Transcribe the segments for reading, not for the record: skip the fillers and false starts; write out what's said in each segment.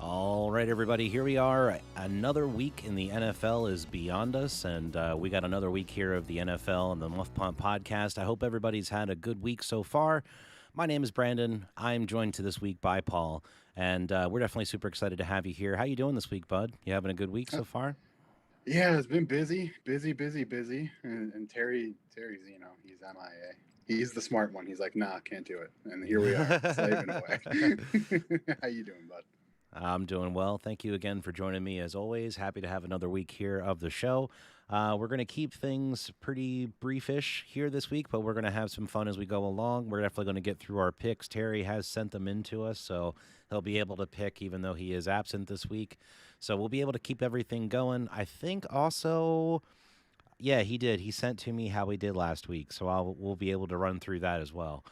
All right, everybody, here we are. Another week in the NFL is beyond us, and we got another week here of the NFL and the Muff Punt podcast. I hope everybody's had a good week so far. My name is Brandon. I'm joined to this week by Paul, and we're definitely super excited to have you here. How you doing this week, bud? You having a good week so far? Yeah, it's been busy. And Terry's, he's MIA. He's the smart one. He's like, nah, can't do it. And here we are, slaving away. How you doing, bud? I'm doing well. Thank you again for joining me as always. Happy to have another week here of the show. We're going to keep things pretty briefish here this week, but we're going to have some fun as we go along. We're definitely going to get through our picks. Terry has sent them in to us, so he'll be able to pick even though he is absent this week. So we'll be able to keep everything going. I think also, yeah, he did. He sent to me how we did last week, so we'll be able to run through that as well.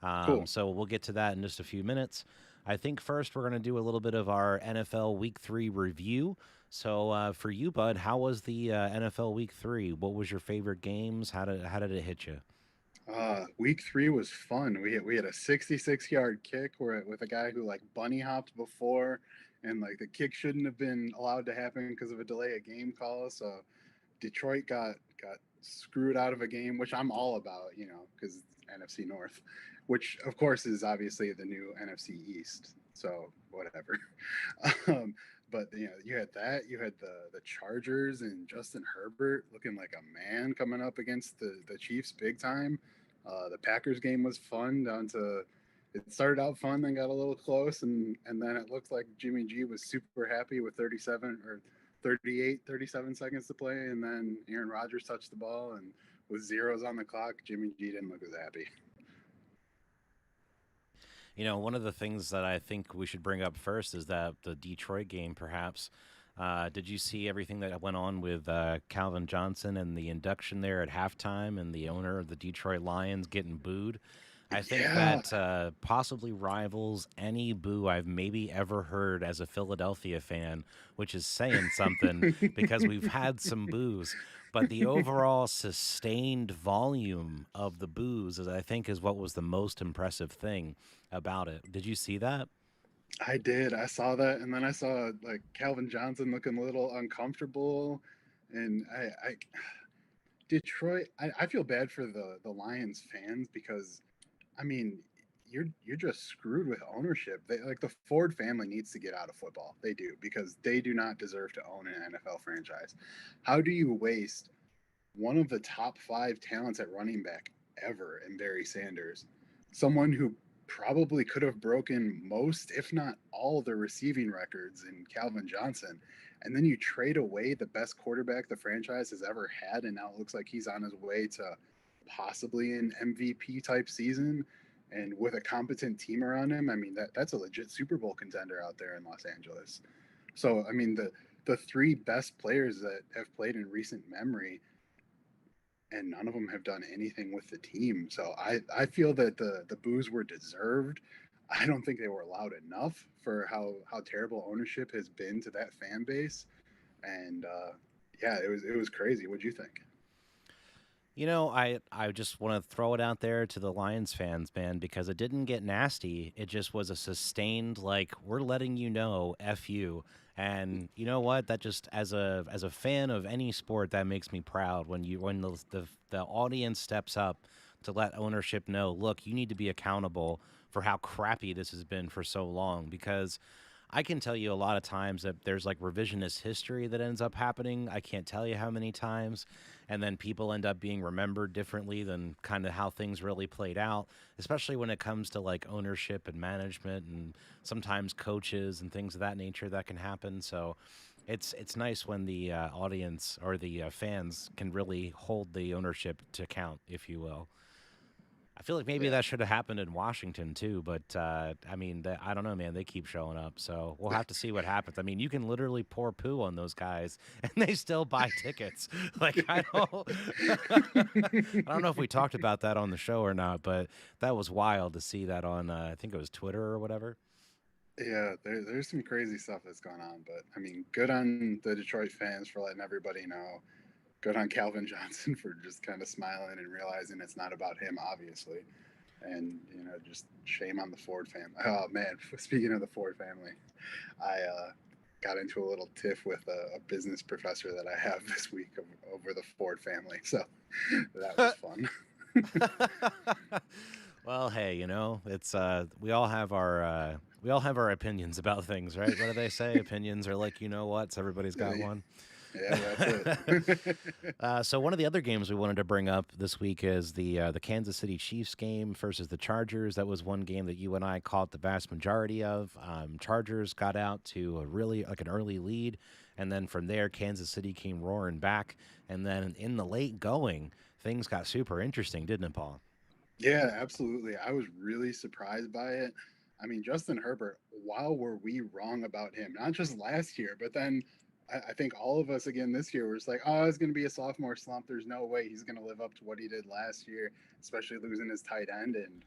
Cool. So we'll get to that in just a few minutes. I think first we're going to do a little bit of our NFL Week 3 review. So for you, bud, how was the NFL Week 3? What was your favorite games? How did it hit you? Week 3 was fun. We had a 66-yard kick with a guy who like bunny hopped before, and like the kick shouldn't have been allowed to happen because of a delay of game call. So Detroit got screwed out of a game, which I'm all about, because NFC North, which of course is obviously the new NFC East. So whatever. But you had that. You had the Chargers and Justin Herbert looking like a man coming up against the Chiefs big time. The Packers game was fun it started out fun, then got a little close, and then it looked like Jimmy G was super happy with 37 seconds to play, and then Aaron Rodgers touched the ball, and with zeros on the clock, Jimmy G didn't look as happy. One of the things that I think we should bring up first is that the Detroit game, perhaps. Did you see everything that went on with Calvin Johnson and the induction there at halftime and the owner of the Detroit Lions getting booed? I think that possibly rivals any boo I've maybe ever heard as a Philadelphia fan, which is saying something because we've had some boos. But the overall sustained volume of the boos, I think, is what was the most impressive thing about it. Did you see that? I did. I saw that, and then I saw like Calvin Johnson looking a little uncomfortable, and Detroit. I feel bad for the Lions fans because, I mean, you're just screwed with ownership. The Ford family needs to get out of football. They do, because they do not deserve to own an NFL franchise. How do you waste one of the top 5 talents at running back ever in Barry Sanders, someone who probably could have broken most, if not all, the receiving records in Calvin Johnson, and then you trade away the best quarterback the franchise has ever had, and now it looks like he's on his way to possibly an MVP type season, and with a competent team around him. I mean, that's a legit Super Bowl contender out there in Los Angeles. So I mean, the 3 best players that have played in recent memory, and none of them have done anything with the team. So I feel that the boos were deserved. I don't think they were allowed enough for how terrible ownership has been to that fan base. And yeah, it was crazy. What'd you think? I just want to throw it out there to the Lions fans, man, because it didn't get nasty. It just was a sustained like we're letting you know, f you. And you know what? That just as a fan of any sport, that makes me proud when the audience steps up to let ownership know, look, you need to be accountable for how crappy this has been for so long because I can tell you a lot of times that there's like revisionist history that ends up happening. I can't tell you how many times. And then people end up being remembered differently than kind of how things really played out, especially when it comes to like ownership and management and sometimes coaches and things of that nature that can happen. So it's nice when the audience or the fans can really hold the ownership to account, if you will. I feel like maybe Yeah. that should have happened in Washington too, but I mean, I don't know, man. They keep showing up, so we'll have to see what happens. I mean, you can literally pour poo on those guys, and they still buy tickets. Like I don't, I don't know if we talked about that on the show or not, but that was wild to see that on. I think it was Twitter or whatever. Yeah, there's some crazy stuff that's going on, but I mean, good on the Detroit fans for letting everybody know. Good on Calvin Johnson for just kind of smiling and realizing it's not about him, obviously. And just shame on the Ford family. Oh man, speaking of the Ford family, I got into a little tiff with a business professor that I have this week over the Ford family, so that was fun. Well, hey, it's we all have our opinions about things, right? What do they say? Opinions are like what? So everybody's got one. Yeah, that's it. So one of the other games we wanted to bring up this week is the Kansas City Chiefs game versus the Chargers. That was one game that you and I caught the vast majority of. Chargers got out to a really like an early lead, and then from there, Kansas City came roaring back. And then in the late going, things got super interesting, didn't it, Paul? Yeah, absolutely. I was really surprised by it. I mean, Justin Herbert, wow, were we wrong about him? Not just last year, but then I think all of us again this year were just like, oh, it's going to be a sophomore slump. There's no way he's going to live up to what he did last year, especially losing his tight end. And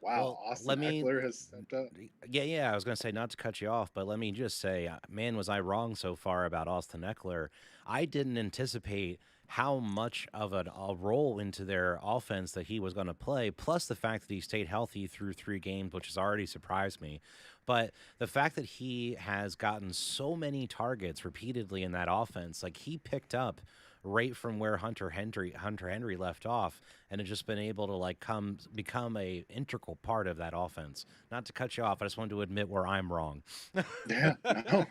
wow, Well, Austin let me Eckler has stepped up. yeah. I was going to say not to cut you off, but let me just say, man, was I wrong so far about Austin Eckler? I didn't anticipate how much of a role into their offense that he was going to play. Plus the fact that he stayed healthy through 3 games, which has already surprised me. But the fact that he has gotten so many targets repeatedly in that offense, like he picked up right from where Hunter Henry left off, and has just been able to like come become a integral part of that offense. Not to cut you off, I just wanted to admit where I'm wrong. Yeah, no,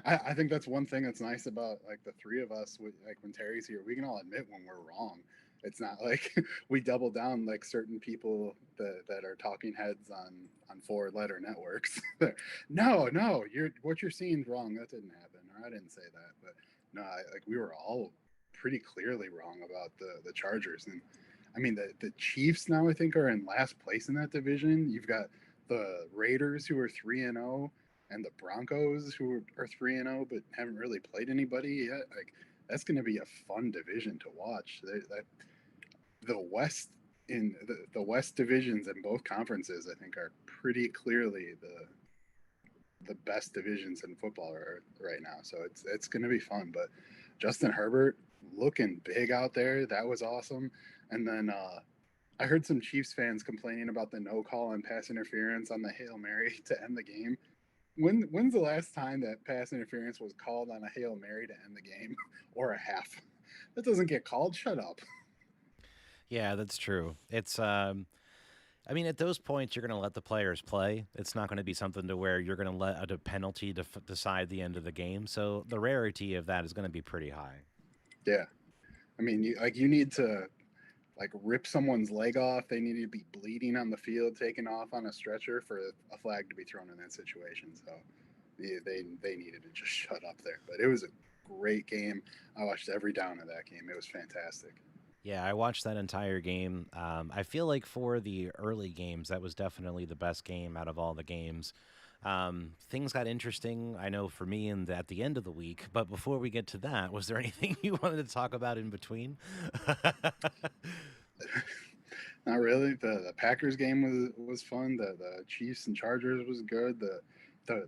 I think that's one thing that's nice about like the three of us. Like when Terry's here, we can all admit when we're wrong. It's not like we double down like certain people that are talking heads on 4 letter networks. No, what you're seeing is wrong. That didn't happen, or I didn't say that. But no, like we were all pretty clearly wrong about the Chargers. And I mean the Chiefs now I think are in last place in that division. You've got the Raiders who are 3-0 and the Broncos who are 3-0 but haven't really played anybody yet. Like that's going to be a fun division to watch. The West in the West divisions in both conferences I think are pretty clearly the best divisions in football right now. So it's going to be fun. But Justin Herbert looking big out there. That was awesome. And then I heard some Chiefs fans complaining about the no call and pass interference on the Hail Mary to end the game. When's the last time that pass interference was called on a Hail Mary to end the game or a half? That doesn't get called. Shut up. Yeah, that's true. I mean, at those points, you're going to let the players play. It's not going to be something to where you're going to let a penalty decide the end of the game. So the rarity of that is going to be pretty high. Yeah. I mean, you need to like rip someone's leg off. They need to be bleeding on the field, taken off on a stretcher for a flag to be thrown in that situation. So they needed to just shut up there. But it was a great game. I watched every down of that game. It was fantastic. Yeah, I watched that entire game. I feel like for the early games, that was definitely the best game out of all the games. Things got interesting, I know, for me at the end of the week. But before we get to that, was there anything you wanted to talk about in between? Not really. The Packers game was fun. The Chiefs and Chargers was good. The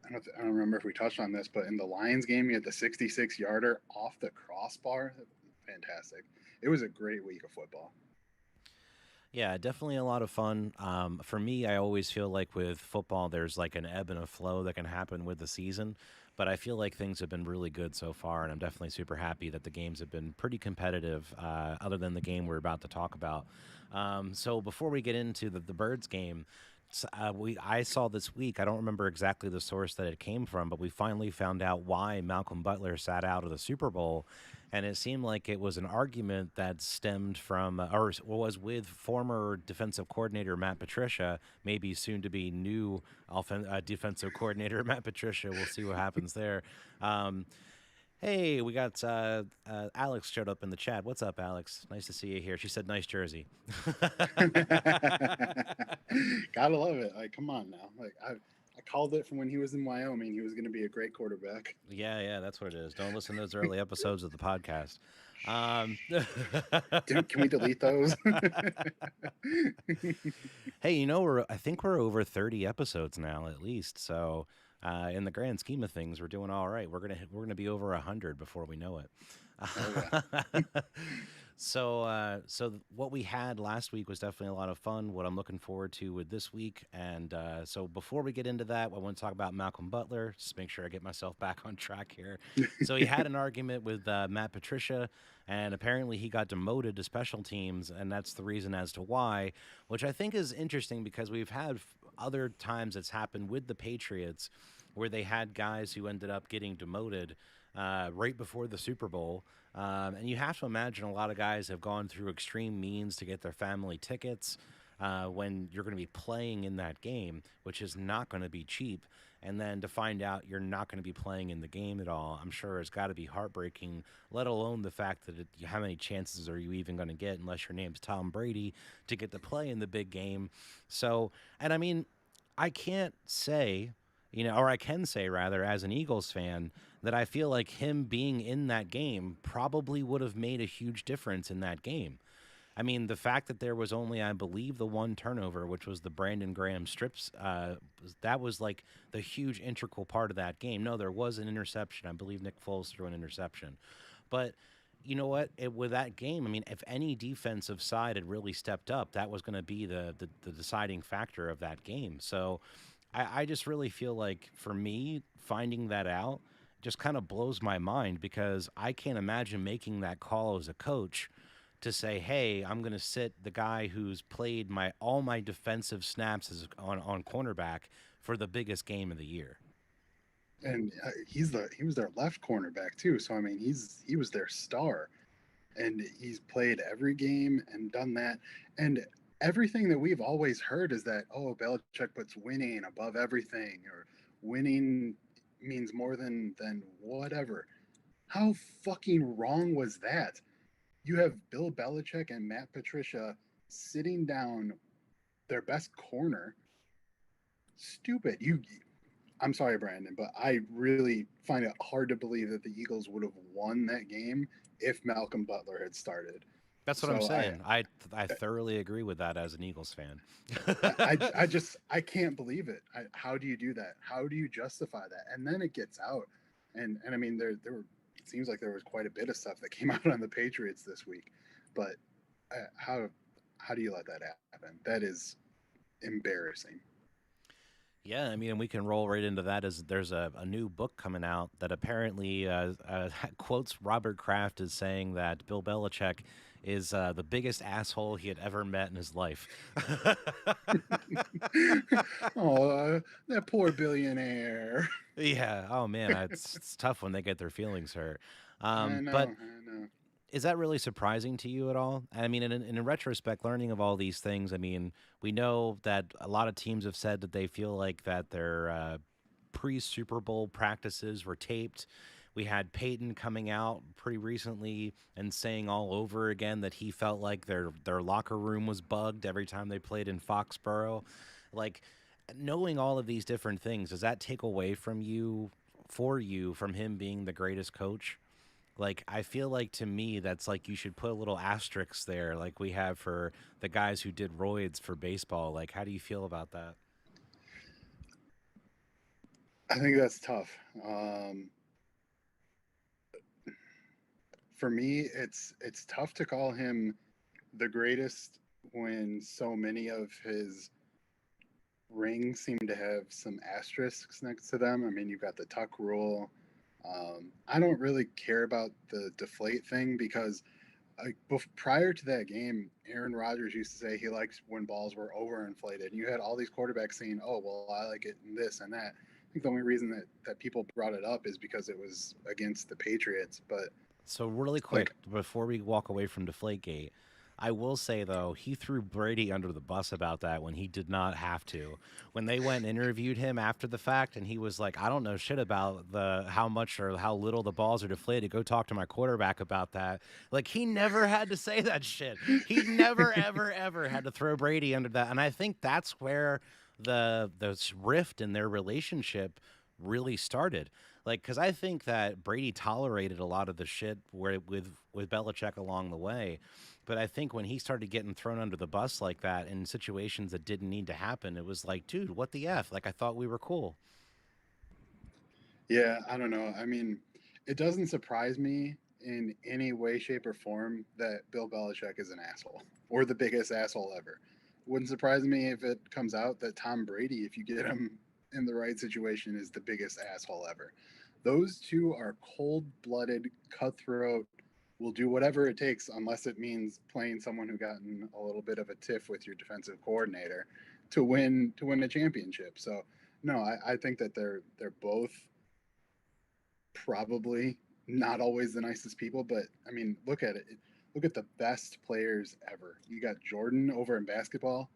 I don't remember if we touched on this, but in the Lions game, you had the 66 yarder off the crossbar. fantastic. It was a great week of football. Yeah, definitely a lot of fun. For me, I always feel like with football, there's like an ebb and a flow that can happen with the season. But I feel like things have been really good so far, and I'm definitely super happy that the games have been pretty competitive, other than the game we're about to talk about. So before we get into the Birds game, I saw this week. I don't remember exactly the source that it came from, but we finally found out why Malcolm Butler sat out of the Super Bowl, and it seemed like it was an argument that stemmed from or was with former defensive coordinator Matt Patricia, maybe soon to be new defensive coordinator Matt Patricia. We'll see what happens there. Um, Hey, we got Alex showed up in the chat. What's up, Alex? Nice to see you here. She said, "Nice jersey." Gotta love it. Like, come on now. Like, I called it from when he was in Wyoming. He was going to be a great quarterback. Yeah, that's what it is. Don't listen to those early episodes of the podcast. Um, Can we delete those? hey, I think we're over 30 episodes now, at least. So, in the grand scheme of things, we're doing all right. We're gonna be over 100 before we know Oh yeah. it. What we had last week was definitely a lot of fun. What I'm looking forward to with this week, and so before we get into that, I want to talk about Malcolm Butler. Just make sure I get myself back on track here. So he had an argument with Matt Patricia, and apparently he got demoted to special teams, and that's the reason as to why, which I think is interesting because we've had other times it's happened with the Patriots where they had guys who ended up getting demoted right before the Super Bowl. And you have to imagine a lot of guys have gone through extreme means to get their family tickets when you're going to be playing in that game, which is not going to be cheap. And then to find out you're not going to be playing in the game at all, I'm sure it's got to be heartbreaking, let alone the fact that how many chances are you even going to get unless your name's Tom Brady to get to play in the big game. So, and I mean, I can't say, or I can say rather, as an Eagles fan, that I feel like him being in that game probably would have made a huge difference in that game. I mean, the fact that there was only, I believe, the one turnover, which was the Brandon Graham strips, that was like the huge integral part of that game. No, there was an interception. I believe Nick Foles threw an interception. But you know what? With that game, I mean, if any defensive side had really stepped up, that was going to be the deciding factor of that game. So I just really feel like for me, finding that out just kind of blows my mind because I can't imagine making that call as a coach to say, "Hey, I'm going to sit the guy who's played all my defensive snaps on cornerback for the biggest game of the year." And he was their left cornerback too. So I mean, he was their star, and he's played every game and done that. And everything that we've always heard is that, oh, Belichick puts winning above everything, or winning means more than whatever. How fucking wrong was that? You have Bill Belichick and Matt Patricia sitting down their best corner. Stupid. I'm sorry, Brandon, but I really find it hard to believe that the Eagles would have won that game if Malcolm Butler had started. That's what I'm So saying. I thoroughly agree with that as an Eagles fan. I can't believe it. How do you do that? How do you justify that? And then it gets out, and I mean there were, it seems like there was quite a bit of stuff that came out on the Patriots this week, but how do you let that happen? That is embarrassing. Yeah, I mean, and we can roll right into that. As there's a new book coming out that apparently quotes Robert Kraft as saying that Bill Belichick is the biggest asshole he had ever met in his life. Oh, that poor billionaire. Yeah. Oh man, it's tough when they get their feelings hurt. I But know, I know. is that really surprising to you at all? I mean, in retrospect, learning of all these things, I mean, we know that a lot of teams have said that they feel like that their pre-Super Bowl practices were taped. We had Peyton coming out pretty recently and saying all over again that he felt like their locker room was bugged every time they played in Foxborough. Like, knowing all of these different things, does that take away from you from him being the greatest coach? Like, I feel like to me, that's like you should put a little asterisk there, like we have for the guys who did roids for baseball. Like, how do you feel about that? I think that's tough. for me, it's tough to call him the greatest when so many of his rings seem to have some asterisks next to them. I mean, you've got the tuck rule. I don't really care about the deflate thing because prior to that game, Aaron Rodgers used to say he likes when balls were overinflated. And you had all these quarterbacks saying, "Oh, well, I like it in this and that." I think the only reason that people brought it up is because it was against the Patriots. But So really quick like, before we walk away from Deflategate, I will say though he threw Brady under the bus about that when he did not have to. When they went and interviewed him after the fact, and he was like, "I don't know shit about the how much or how little the balls are deflated. Go talk to my quarterback about that." Like he never had to say that shit. He never ever ever had to throw Brady under that. And I think that's where the rift in their relationship really started. Like, because I think that Brady tolerated a lot of the shit where with Belichick along the way, but I think when he started getting thrown under the bus like that in situations that didn't need to happen, it was like, dude, what the f? Like, I thought we were cool. yeah, I don't know. I mean, it doesn't surprise me in any way, shape, or form that Bill Belichick is an asshole or the biggest asshole ever. Wouldn't surprise me if it comes out that Tom Brady, if you get him in the right situation, is the biggest asshole ever. Those two are cold blooded, cutthroat, will do whatever it takes unless it means playing someone who gotten a little bit of a tiff with your defensive coordinator to win a championship. So no, I think that they're both probably not always the nicest people, but I mean, look at it. Look at the best players ever. You got Jordan over in basketball.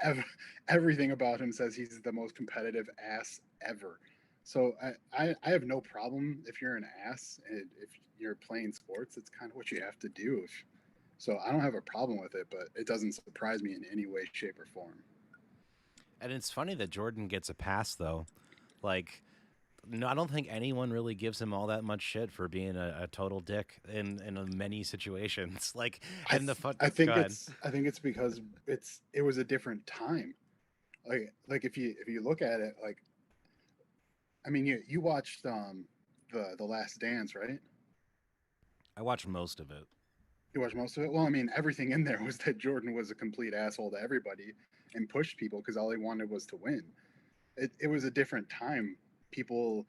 Ev- Everything about him says he's the most competitive ass ever. So I have no problem if you're an ass and if you're playing sports. It's kind of what you have to do. So I don't have a problem with it, but it doesn't surprise me in any way, shape, or form. And it's funny that Jordan gets a pass though. Like, no, I don't think anyone really gives him all that much shit for being a total dick in many situations. Like, and the fun. Go ahead. I think it's because it was a different time. Like if you look at it, like I mean, you watched the Last Dance, right? I watched most of it. You watched most of it. Well, I mean, everything in there was that Jordan was a complete asshole to everybody and pushed people because all he wanted was to win. It was a different time. People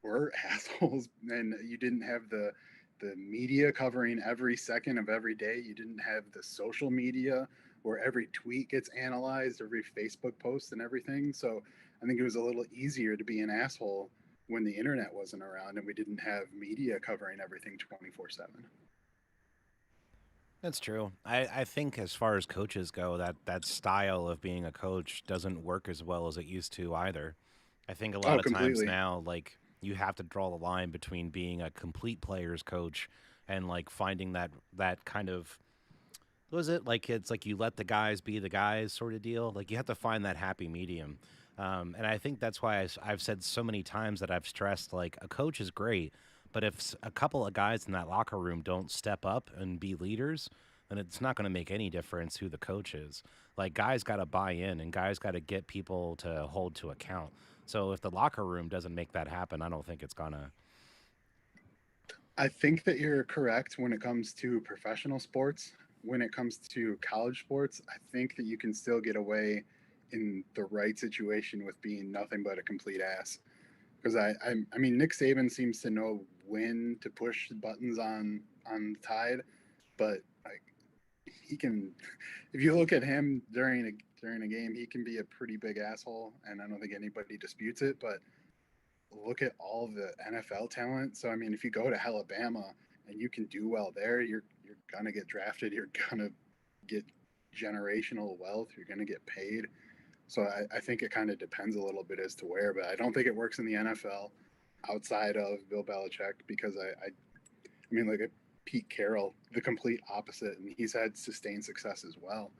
were assholes, and you didn't have the media covering every second of every day. You didn't have the social media where every tweet gets analyzed, every Facebook post, and everything. So I think it was a little easier to be an asshole when the internet wasn't around and we didn't have media covering everything 24/7. That's true. I think as far as coaches go, that style of being a coach doesn't work as well as it used to either. I think a lot Oh, of times completely. now, like you have to draw the line between being a complete player's coach and like finding that kind of what was it like? It's like you let the guys be the guys sort of deal. Like you have to find that happy medium. And I think that's why I've said so many times that I've stressed like a coach is great, but if a couple of guys in that locker room don't step up and be leaders, then it's not going to make any difference who the coach is. Like guys got to buy in and guys got to get people to hold to account. So if the locker room doesn't make that happen, I don't think it's gonna. I think that you're correct when it comes to professional sports. When it comes to college sports, I think that you can still get away in the right situation with being nothing but a complete ass. Because I mean, Nick Saban seems to know when to push buttons on the Tide, but like he can, if you look at him during a game, he can be a pretty big asshole, and I don't think anybody disputes it. But look at all the NFL talent. So I mean, if you go to Alabama and you can do well there, you're gonna get drafted. You're gonna get generational wealth. You're gonna get paid. So I think it kind of depends a little bit as to where, but I don't think it works in the NFL outside of Bill Belichick because I mean, like Pete Carroll, the complete opposite, and he's had sustained success as well.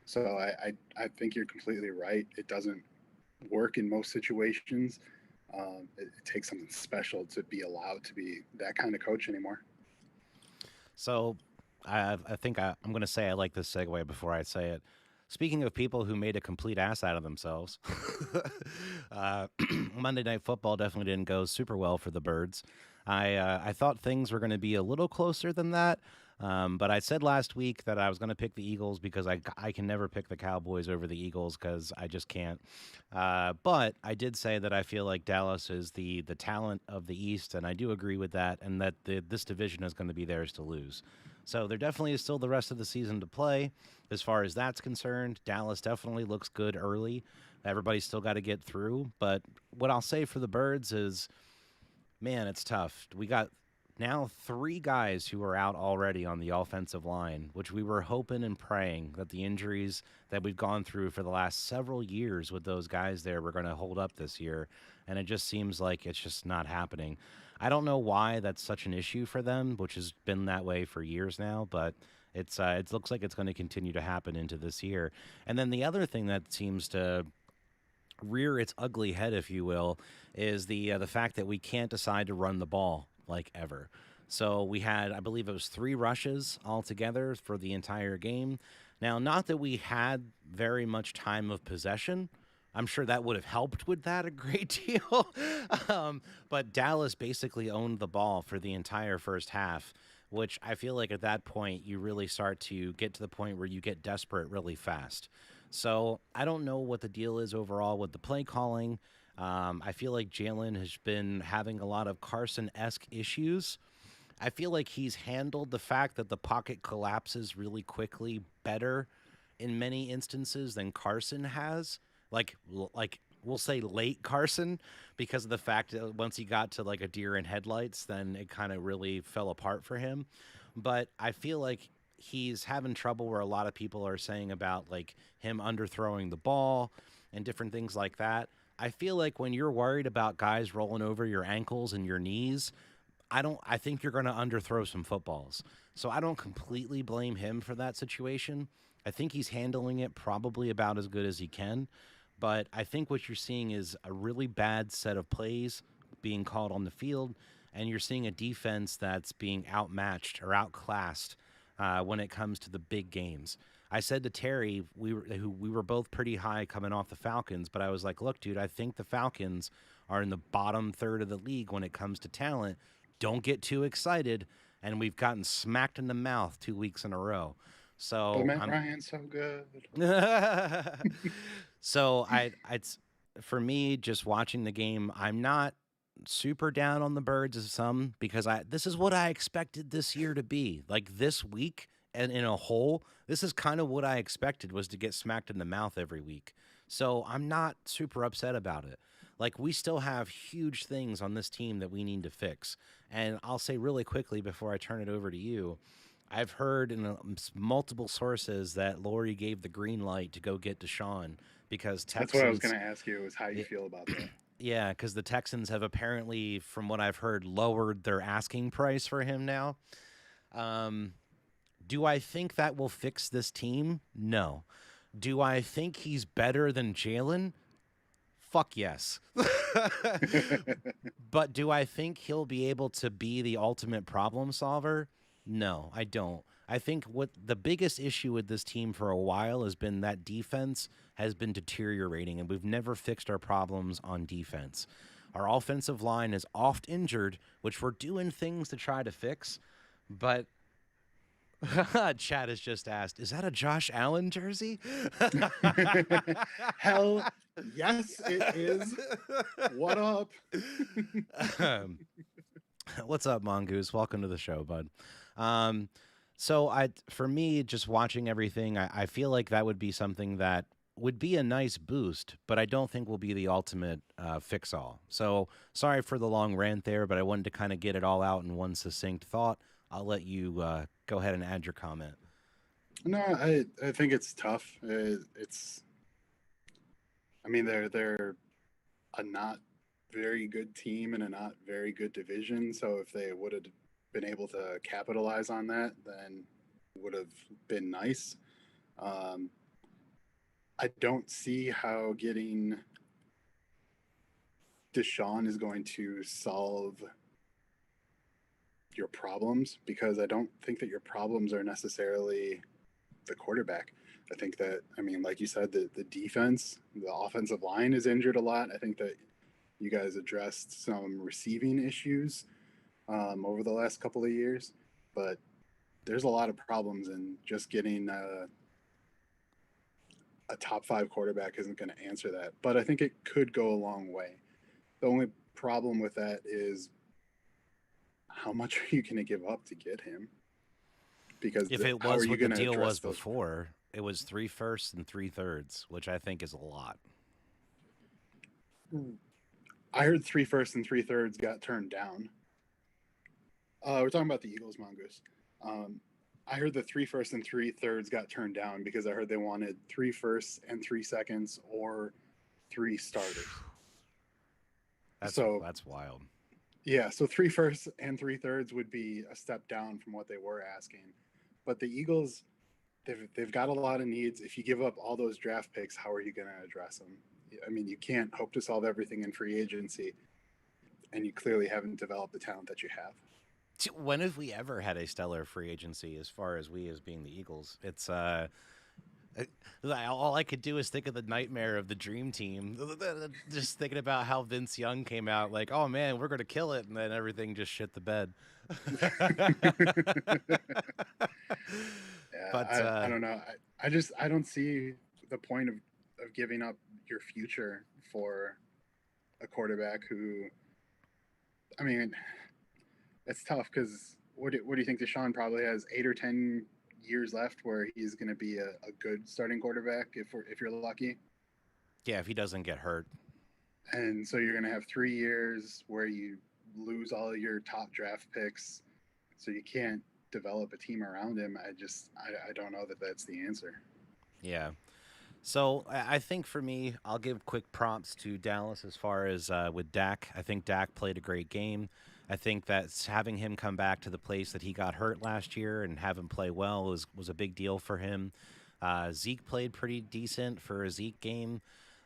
So I think you're completely right. It doesn't work in most situations. It takes something special to be allowed to be that kind of coach anymore. So I think I'm going to say I like this segue before I say it. Speaking of people who made a complete ass out of themselves, uh, Monday Night Football definitely didn't go super well for the Birds. I thought things were going to be a little closer than that. But I said last week that I was going to pick the Eagles because I can never pick the Cowboys over the Eagles because I just can't. But I did say that I feel like Dallas is the talent of the East, and I do agree with that, and that this division is going to be theirs to lose. So there definitely is still the rest of the season to play. As far as that's concerned, Dallas definitely looks good early. Everybody's still got to get through. But what I'll say for the Birds is, man, it's tough. We got now three guys who are out already on the offensive line, which we were hoping and praying that the injuries that we've gone through for the last several years with those guys there were going to hold up this year. And it just seems like it's just not happening. I don't know why that's such an issue for them, which has been that way for years now, but it looks like it's going to continue to happen into this year. And then the other thing that seems to rear its ugly head, if you will, is the fact that we can't decide to run the ball like ever. So we had, I believe it was 3 rushes altogether for the entire game. Now, not that we had very much time of possession. I'm sure that would have helped with that a great deal. But Dallas basically owned the ball for the entire first half, which I feel like at that point you really start to get to the point where you get desperate really fast. So I don't know what the deal is overall with the play calling. I feel like Jalen has been having a lot of Carson esque issues. I feel like he's handled the fact that the pocket collapses really quickly better in many instances than Carson has. Like we'll say late Carson, because of the fact that once he got to like a deer in headlights, then it kind of really fell apart for him. But I feel like he's having trouble where a lot of people are saying about like him underthrowing the ball and different things like that. I feel like when you're worried about guys rolling over your ankles and your knees, I think you're going to underthrow some footballs. So I don't completely blame him for that situation. I think he's handling it probably about as good as he can, but I think what you're seeing is a really bad set of plays being called on the field, and you're seeing a defense that's being outmatched or outclassed when it comes to the big games. I said to Terry, we were both pretty high coming off the Falcons, but I was like, look, dude, I think the Falcons are in the bottom third of the league when it comes to talent. Don't get too excited. And we've gotten smacked in the mouth 2 weeks in a row. But So Matt I'm Ryan's so good. so it's for me just watching the game, I'm not super down on the Birds as some because I this is what I expected this year to be. Like this week and in a whole, this is kind of what I expected was to get smacked in the mouth every week. So I'm not super upset about it. Like we still have huge things on this team that we need to fix. And I'll say really quickly before I turn it over to you, I've heard in multiple sources that Lori gave the green light to go get Deshaun because That's what I was Texans, going to ask you, is how you y- feel about that. yeah, because the Texans have apparently, from what I've heard, lowered their asking price for him now. Um, do I think that will fix this team? No. Do I think he's better than Jalen? Fuck yes. But do I think he'll be able to be the ultimate problem solver? No, I don't. I think what the biggest issue with this team for a while has been that defense has been deteriorating, and we've never fixed our problems on defense. Our offensive line is oft injured, which we're doing things to try to fix. But Chad has just asked, is that a Josh Allen jersey? Hell yes, it is. What up? Um, What's up, Mongoose? Welcome to the show, bud. Um, so for me, just watching everything, I feel like that would be something that would be a nice boost, but I don't think will be the ultimate fix all. So sorry for the long rant there, but I wanted to kind of get it all out in one succinct thought. I'll let you go ahead and add your comment. No, I think it's tough. It's I mean they're a not very good team in a not very good division. So if they would have been able to capitalize on that, then would have been nice. Um, I don't see how getting Deshaun is going to solve your problems, because I don't think that your problems are necessarily the quarterback. I think that, I mean, like you said, the defense, the offensive line is injured a lot. I think that you guys addressed some receiving issues. over the last couple of years, but there's a lot of problems in just getting a top five quarterback isn't going to answer that. But I think it could go a long way. The only problem with that is how much are you going to give up to get him? Because If it how are was you what the going to deal address was those? before, it was 3 firsts and 3 thirds, which I think is a lot. I heard 3 firsts and 3 thirds got turned down. We're talking about the Eagles, Mongoose. Um, I heard the 3 firsts and 3 thirds got turned down because I heard they wanted 3 firsts and 3 seconds or 3 starters. So That's wild. yeah, so 3 firsts and 3 thirds would be a step down from what they were asking. But the Eagles, they've got a lot of needs. If you give up all those draft picks, how are you going to address them? I mean, you can't hope to solve everything in free agency, and you clearly haven't developed the talent that you have. When have we ever had a stellar free agency as far as we as being the Eagles? It's all I could do is think of the nightmare of the dream team. Just thinking about how Vince Young came out like, "Oh man, we're going to kill it," and then everything just shit the bed. Yeah, But I don't know. I don't see the point of giving up your future for a quarterback who, I mean, it's tough because what do you think? Deshaun probably has 8 or 10 years left where he's going to be a good starting quarterback if you're lucky, yeah, if he doesn't get hurt, and so you're going to have 3 years where you lose all of your top draft picks, so you can't develop a team around him. I don't know that that's the answer. yeah. So I think for me, I'll give quick prompts to Dallas as far as with Dak. I think Dak played a great game. I think that having him come back to the place that he got hurt last year and have him play well was a big deal for him. Zeke played pretty decent for a Zeke game,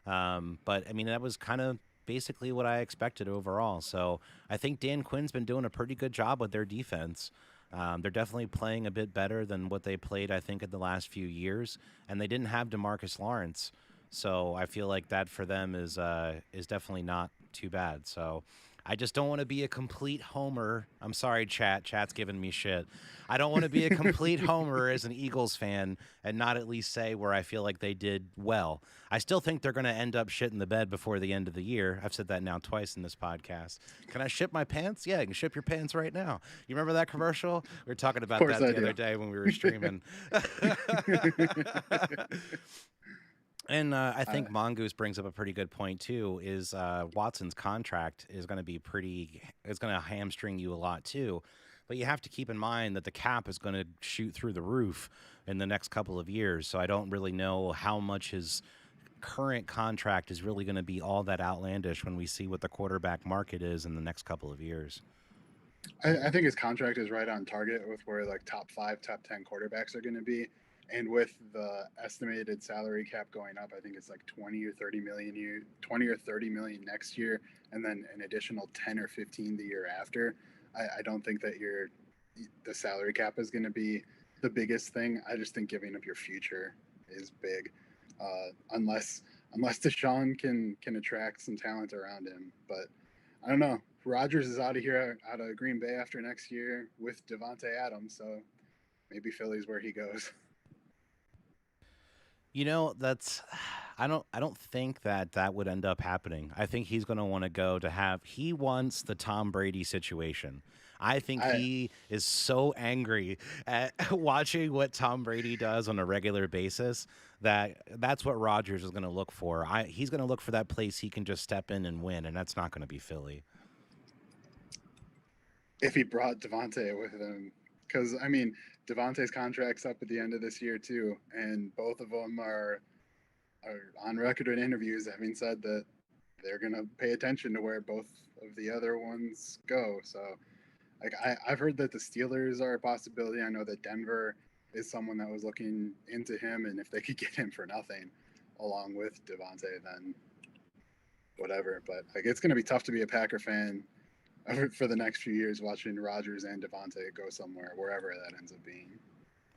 but I mean that was kind of basically what I expected overall. So I think Dan Quinn's been doing a pretty good job with their defense. They're definitely playing a bit better than what they played, I think, in the last few years. And they didn't have DeMarcus Lawrence, so I feel like that for them is definitely not too bad. So I just don't want to be a complete homer. I'm sorry, chat. Chat's giving me shit. I don't want to be a complete homer as an Eagles fan and not at least say where I feel like they did well. I still think they're going to end up shit in the bed before the end of the year. I've said that now twice in this podcast. Can I ship my pants? Yeah, you can ship your pants right now. You remember that commercial? We were talking Of about course that I the do. other day when we were streaming. And I uh, think Mongoose brings up a pretty good point too. Is Watson's contract is going to be pretty? It's going to hamstring you a lot too. But you have to keep in mind that the cap is going to shoot through the roof in the next couple of years. So I don't really know how much his current contract is really going to be all that outlandish when we see what the quarterback market is in the next couple of years. I think his contract is right on target with where like top five, top 10 quarterbacks are going to be. And with the estimated salary cap going up, I think it's like 20 or 30 million next year, and then an additional 10 or 15 the year after. I don't think that the salary cap is going to be the biggest thing. I just think giving up your future is big, unless Deshaun can attract some talent around him. But I don't know. Rodgers is out of here, out of Green Bay after next year with Devonte Adams, so maybe Philly's where he goes. You know, that's I don't think that that would end up happening. I think he's going to want to go to have he wants the Tom Brady situation. I think I he is so angry at watching what Tom Brady does on a regular basis that that's what Rodgers is going to look for. He's going to look for that place he can just step in and win, and that's not going to be Philly. If he brought Devonte with him, because I mean Devonte's contract's up at the end of this year too, and both of them are on record in interviews having said that they're gonna pay attention to where both of the other ones go. So like I've heard that the Steelers are a possibility. I know that Denver is someone that was looking into him, and if they could get him for nothing, along with Devonte, then whatever. But like it's gonna be tough to be a Packer fan for the next few years watching Rodgers and Devontae go somewhere, wherever that ends up being.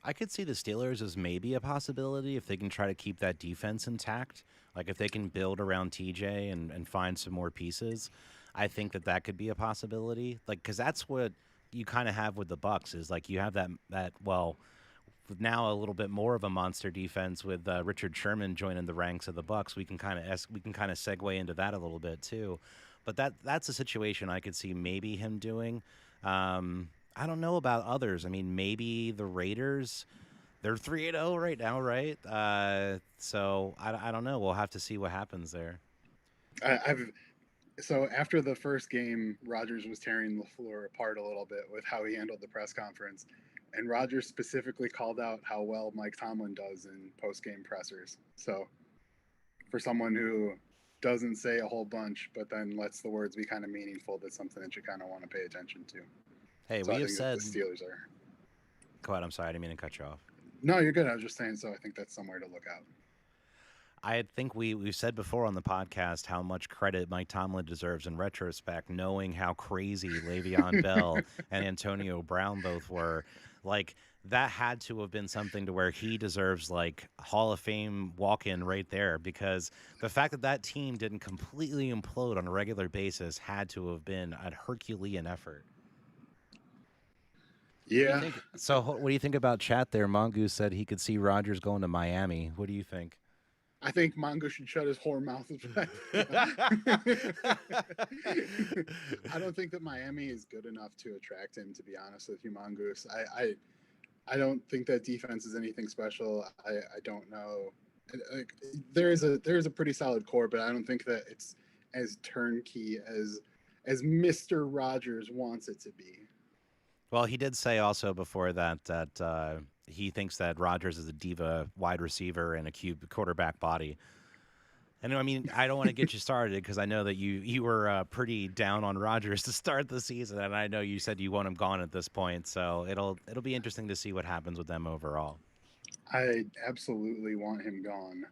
I could see the Steelers as maybe a possibility if they can try to keep that defense intact. Like if they can build around TJ and find some more pieces. I think that that could be a possibility. Like, because that's what you kind of have with the Bucks is like you have that well now a little bit more of a monster defense with Richard Sherman joining the ranks of the Bucks. We can kind of segue into that a little bit too, but that's a situation I could see maybe him doing. I don't know about others. I mean, maybe the Raiders. They're 3-0 right now, right? So I don't know. We'll have to see what happens there. I've so after the first game, Rodgers was tearing LaFleur apart a little bit with how he handled the press conference, and Rodgers specifically called out how well Mike Tomlin does in post-game pressers. So for someone who doesn't say a whole bunch, but then lets the words be kind of meaningful, that's something that you kind of want to pay attention to. Hey, So we I have think that the said. Steelers are. Go ahead. I'm sorry. I didn't mean to cut you off. No, you're good. I was just saying. So I think that's somewhere to look out. I think we've said before on the podcast how much credit Mike Tomlin deserves in retrospect, knowing how crazy Le'Veon Bell and Antonio Brown both were. Like that had to have been something to where he deserves like Hall of Fame walk-in right there, because the fact that that team didn't completely implode on a regular basis had to have been a Herculean effort. What do you Yeah, think? So, what do you think about chat there? Mongoose said he could see Rodgers going to Miami. What do you think? I think Mongo should shut his whore mouth. I don't think that Miami is good enough to attract him. To be honest with you, Mongoose, I don't think that defense is anything special. I don't know. Like, there is a pretty solid core, but I don't think that it's as turnkey as Mister Rogers wants it to be. Well, he did say also before that he thinks that Rodgers is a diva wide receiver and a cube quarterback body. And I mean, I don't want to get you started because I know that you were pretty down on Rodgers to start the season, and I know you said you want him gone at this point. So it'll be interesting to see what happens with them overall. I absolutely want him gone.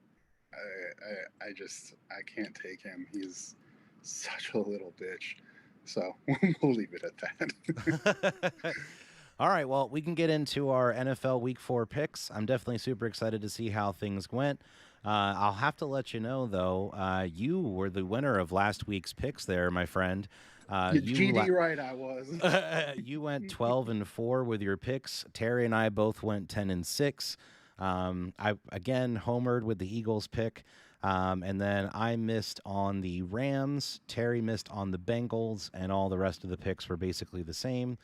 I just I can't take him. He's such a little bitch. So we'll leave it at that. All right, well, we can get into our NFL Week 4 picks. I'm definitely super excited to see how things went. I'll have to let you know, though, you were the winner of last week's picks there, my friend. GD right, I was. You went 12-4 with your picks. Terry and I both went 10-6. I again homered with the Eagles pick. And then I missed on the Rams. Terry missed on the Bengals, and all the rest of the picks were basically the same.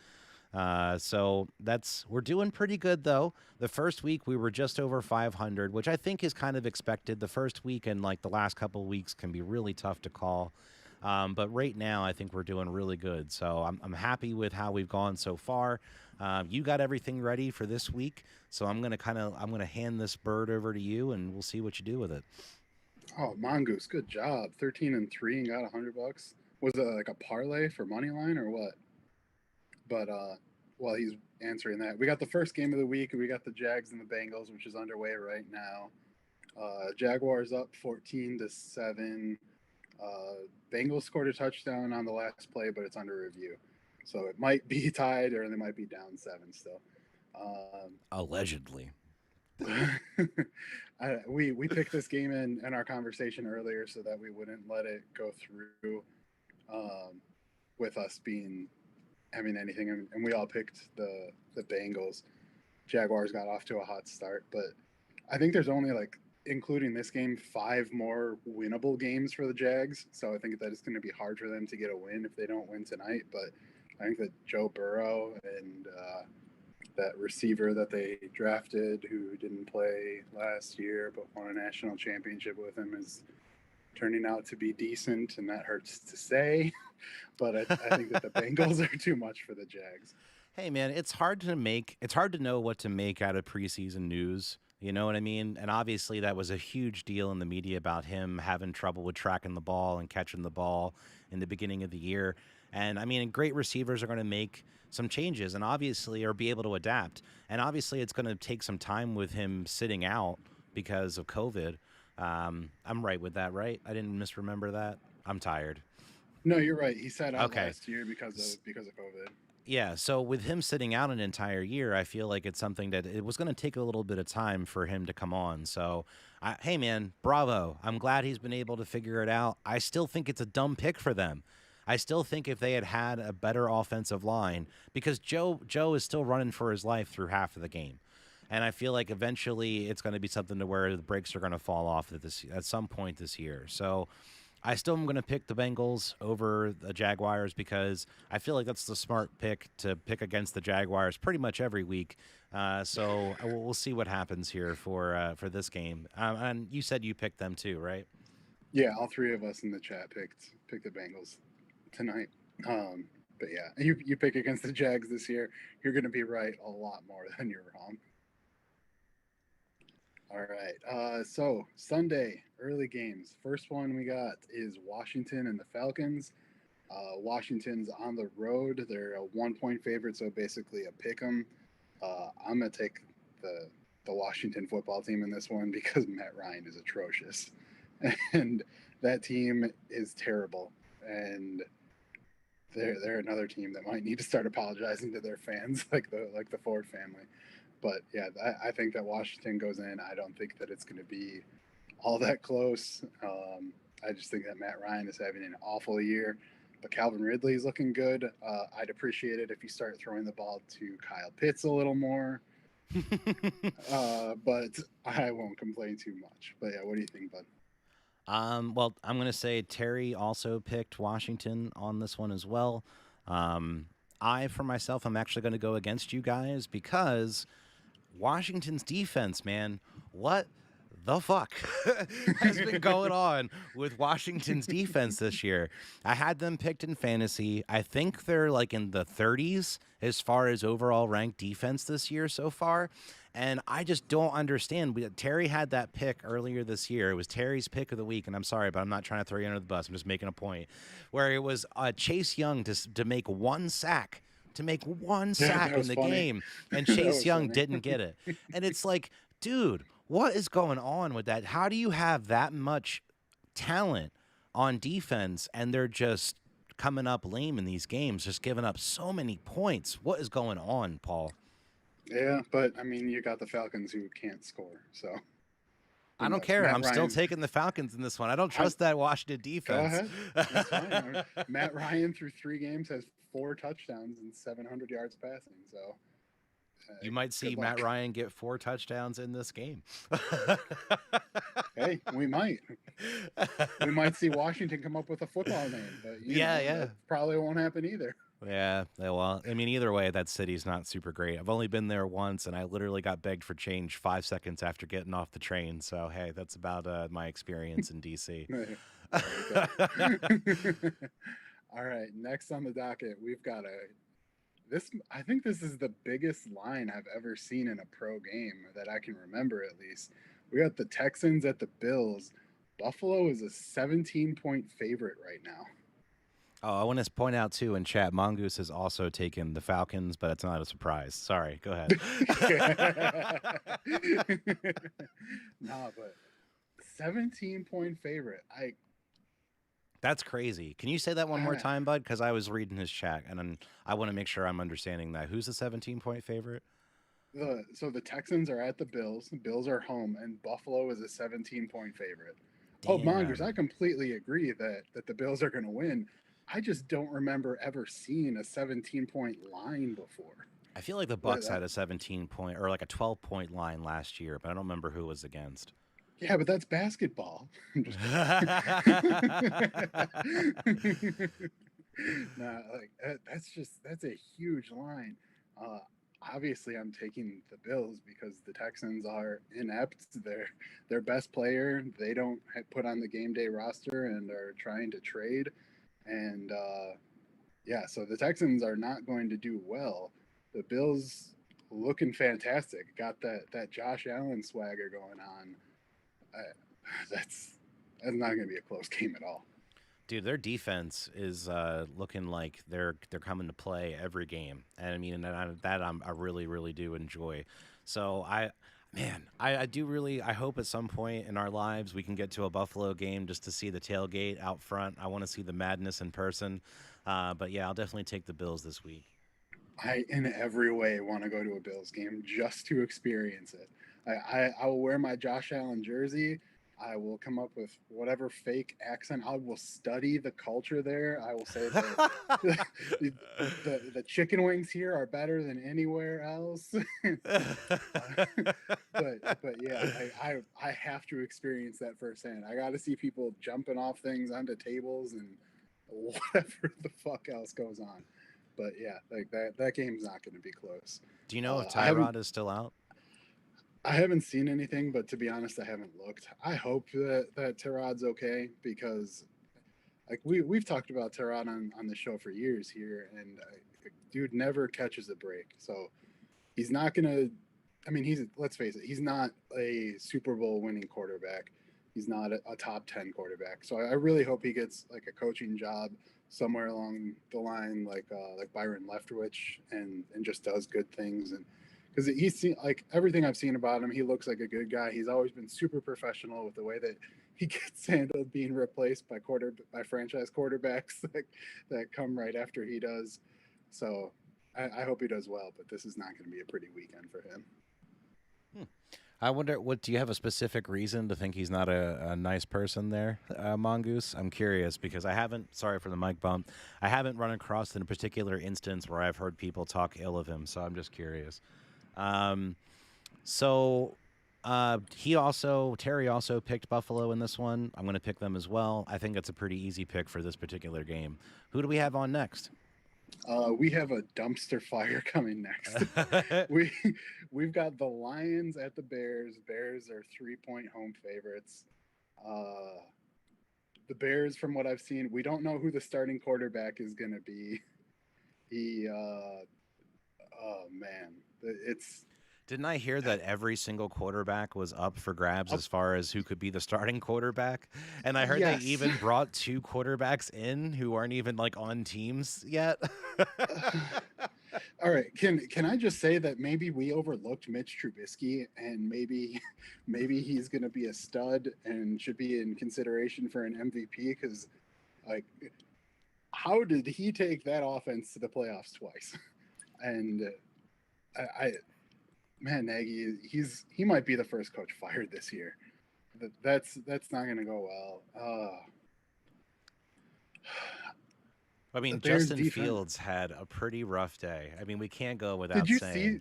So we're doing pretty good though. The first week we were just over 500, which I think is kind of expected. The first week and like the last couple of weeks can be really tough to call. But right now I think we're doing really good. So I'm happy with how we've gone so far. You got everything ready for this week. So I'm going to hand this bird over to you and we'll see what you do with it. Oh, Mongoose, good job. 13-3 and got $100. Was it like a parlay for money line or what? But while he's answering that, we got the first game of the week. We got the Jags and the Bengals, which is underway right now. Jaguars up 14-7. Bengals scored a touchdown on the last play, but it's under review, so it might be tied or they might be down 7 still. Allegedly. We picked this game in our conversation earlier so that we wouldn't let it go through with us having anything, and we all picked the Bengals. Jaguars got off to a hot start, but I think there's only including this game 5 more winnable games for the Jags, so I think that it's going to be hard for them to get a win if they don't win tonight. But I think that Joe Burrow and that receiver that they drafted who didn't play last year but won a national championship with him is turning out to be decent, and that hurts to say. But I think that the Bengals are too much for the Jags. Hey, man, it's hard to know what to make out of preseason news. You know what I mean? And obviously that was a huge deal in the media about him having trouble with tracking the ball and catching the ball in the beginning of the year. And I mean, great receivers are going to make some changes and obviously or be able to adapt. And obviously it's going to take some time with him sitting out because of COVID. I'm right with that, right? I didn't misremember that. I'm tired. No, you're right. He sat out last year because of COVID. Yeah, so with him sitting out an entire year, I feel like it's something that it was going to take a little bit of time for him to come on. So, hey, man, bravo. I'm glad he's been able to figure it out. I still think it's a dumb pick for them. I still think if they had had a better offensive line, because Joe is still running for his life through half of the game. And I feel like eventually it's going to be something to where the brakes are going to fall off at some point this year. So I still am going to pick the Bengals over the Jaguars because I feel like that's the smart pick to pick against the Jaguars pretty much every week. We'll see what happens here for this game. And you said you picked them too, right? Yeah, all three of us in the chat picked the Bengals tonight. But yeah, you pick against the Jags this year, you're going to be right a lot more than you're wrong. All right. So Sunday early games. First one we got is Washington and the Falcons. Washington's on the road. They're a 1 point favorite, so basically a pick 'em. I'm gonna take the Washington football team in this one because Matt Ryan is atrocious, and that team is terrible. And they're another team that might need to start apologizing to their fans, like the Ford family. But yeah, I think that Washington goes in. I don't think that it's going to be all that close. I just think that Matt Ryan is having an awful year. But Calvin Ridley is looking good. I'd appreciate it if you start throwing the ball to Kyle Pitts a little more. But I won't complain too much. But yeah, what do you think, bud? Well, I'm going to say Terry also picked Washington on this one as well. I, for myself, I'm actually going to go against you guys because Washington's defense, man, what the fuck has been going on with Washington's defense this year? I had them picked in fantasy. I think they're like in the 30s as far as overall ranked defense this year so far. And I just don't understand. Terry had that pick earlier this year. It was Terry's pick of the week. And I'm sorry, but I'm not trying to throw you under the bus. I'm just making a point where it was Chase Young to make one sack in the Funny. game, and Chase Young funny. didn't get it. And it's like, dude, what is going on with that? How do you have that much talent on defense and they're just coming up lame in these games, just giving up so many points? What is going on, Paul? Yeah, but I mean, you got the Falcons who can't score, so I who don't knows? care. Matt I'm still Ryan. taking the Falcons in this one. I don't trust that Washington Go defense. ahead. That's fine. Matt Ryan through 3 games has 4 touchdowns and 700 yards passing. So You might see Matt Ryan get 4 touchdowns in this game. Hey, we might. We might see Washington come up with a football name, but that probably won't happen either. Yeah, well, I mean, either way, that city's not super great. I've only been there once, and I literally got begged for change 5 seconds after getting off the train. So, hey, that's about my experience in D.C. All right, next on the docket, we've got this. I think this is the biggest line I've ever seen in a pro game that I can remember, at least. We got the Texans at the Bills. Buffalo is a 17-point favorite right now. Oh, I want to point out, too, in chat, Mongoose has also taken the Falcons, but it's not a surprise. Sorry, go ahead. Nah, but 17-point favorite. That's crazy. Can you say that one more time, bud? Because I was reading his chat, and I want to make sure I'm understanding that. Who's the 17-point favorite? So the Texans are at the Bills. The Bills are home, and Buffalo is a 17-point favorite. Damn. Oh, Mongers, I completely agree that the Bills are going to win. I just don't remember ever seeing a 17-point line before. I feel like the Bucks had a 17-point or like a 12-point line last year, but I don't remember who it was against. Yeah, but that's basketball. That's a huge line. Obviously, I'm taking the Bills because the Texans are inept. Their best player they don't put on the game day roster and are trying to trade. And so the Texans are not going to do well. The Bills looking fantastic. Got that Josh Allen swagger going on. That's not going to be a close game at all. Dude, their defense is looking like they're coming to play every game, and I mean I really really do enjoy. So I do really I hope at some point in our lives we can get to a Buffalo game just to see the tailgate out front. I want to see the madness in person. But yeah, I'll definitely take the Bills this week. I in every way want to go to a Bills game just to experience it. I will wear my Josh Allen jersey. I will come up with whatever fake accent. I will study the culture there. I will say that the, the chicken wings here are better than anywhere else. But yeah, I have to experience that firsthand. I got to see people jumping off things onto tables and whatever the fuck else goes on. But yeah, like that game's not going to be close. Do you know if I haven't Tyrod is still out? I haven't seen anything, but to be honest, I haven't looked. I hope that Tyrod's okay because like we've talked about Tyrod on the show for years here, and dude never catches a break. So he's not gonna. I mean, he's let's face it, he's not a Super Bowl winning quarterback. He's not a top 10 quarterback. So I really hope he gets like a coaching job somewhere along the line, like Byron Leftwich, and just does good things. And because he's seen like everything I've seen about him, he looks like a good guy. He's always been super professional with the way that he gets handled being replaced by franchise quarterbacks that come right after he does. So I hope he does well, but this is not going to be a pretty weekend for him. I wonder, what do you have a specific reason to think he's not a nice person there, Mongoose? I'm curious because I haven't, sorry for the mic bump, I haven't run across in a particular instance where I've heard people talk ill of him, so I'm just curious. Um, so Terry also picked Buffalo in this one. I'm going to pick them as well. I think it's a pretty easy pick for this particular game. Who do we have on next? We have a dumpster fire coming next. we we've got the Lions at the Bears. Bears are 3-point home favorites. Uh, the Bears, from what I've seen, we don't know who the starting quarterback is going to be. He, oh man, it's Didn't I hear that every single quarterback was up for grabs up. as far as who could be the starting quarterback? And I heard they Yes. even brought two quarterbacks in who aren't even like on teams yet. All right. Can I just say that maybe we overlooked Mitch Trubisky and maybe he's going to be a stud and should be in consideration for an MVP because like how did he take that offense to the playoffs twice? And I man, Nagy, he might be the first coach fired this year. That's not going to go well. I The mean, Bears Justin defense. Fields had a pretty rough day. I mean, we can't go Did without you see saying.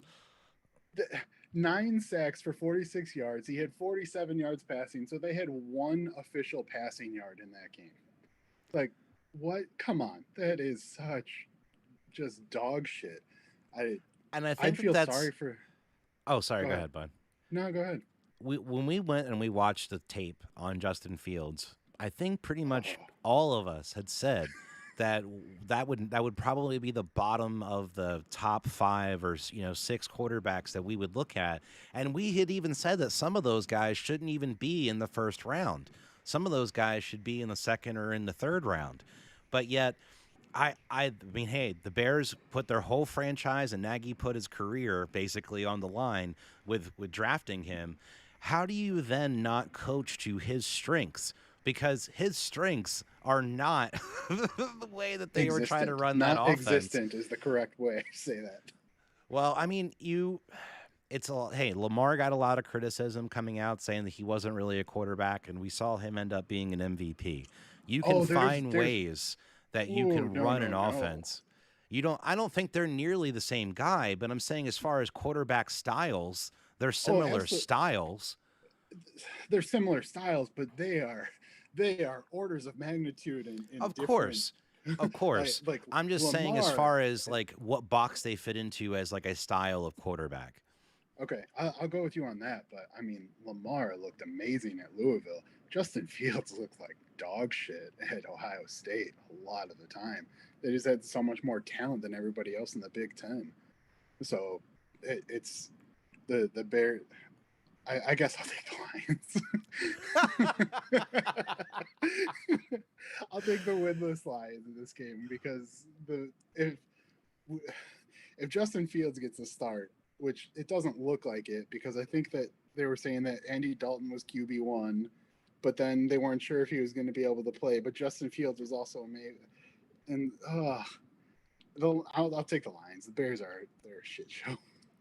the 9 sacks for 46 yards? He had 47 yards passing, so they had one official passing yard in that game. Like, what? Come on, that is such just dog shit. I And I I'd think that feel that's. sorry for. Oh, sorry. Go Go ahead. ahead, bud. No, go ahead. When we went and we watched the tape on Justin Fields, I think pretty much Oh, all of us had said that that would probably be the bottom of the top five or six quarterbacks that we would look at, and we had even said that some of those guys shouldn't even be in the first round. Some of those guys should be in the second or in the third round, but yet. I mean, hey, the Bears put their whole franchise and Nagy put his career basically on the line with drafting him. How do you then not coach to his strengths? Because his strengths are not the way that they were trying to existent, run that not offense. existent is the correct way to say that. Well, I mean, hey, Lamar got a lot of criticism coming out saying that he wasn't really a quarterback, and we saw him end up being an MVP. You can Oh, find there's. ways that you Oh can no run no an no. offense. I don't think they're nearly the same guy, but I'm saying as far as quarterback styles, they're Oh, similar absolutely. styles. They're similar styles, but they are orders of magnitude in Of different. course. Of course. like I'm just saying as Lamar. far as like what box they fit into as like a style of quarterback. Okay, I'll go with you on that. But I mean, Lamar looked amazing at Louisville. Justin Fields looked like dog shit at Ohio State a lot of the time. They just had so much more talent than everybody else in the Big Ten. So it's the Bear. I guess I'll take the Lions. I'll take the winless Lions in this game because the if Justin Fields gets a start, which it doesn't look like it, because I think that they were saying that Andy Dalton was QB1, but then they weren't sure if he was going to be able to play. But Justin Fields was also amazing, and I'll take the Lions. The Bears they're a shit show.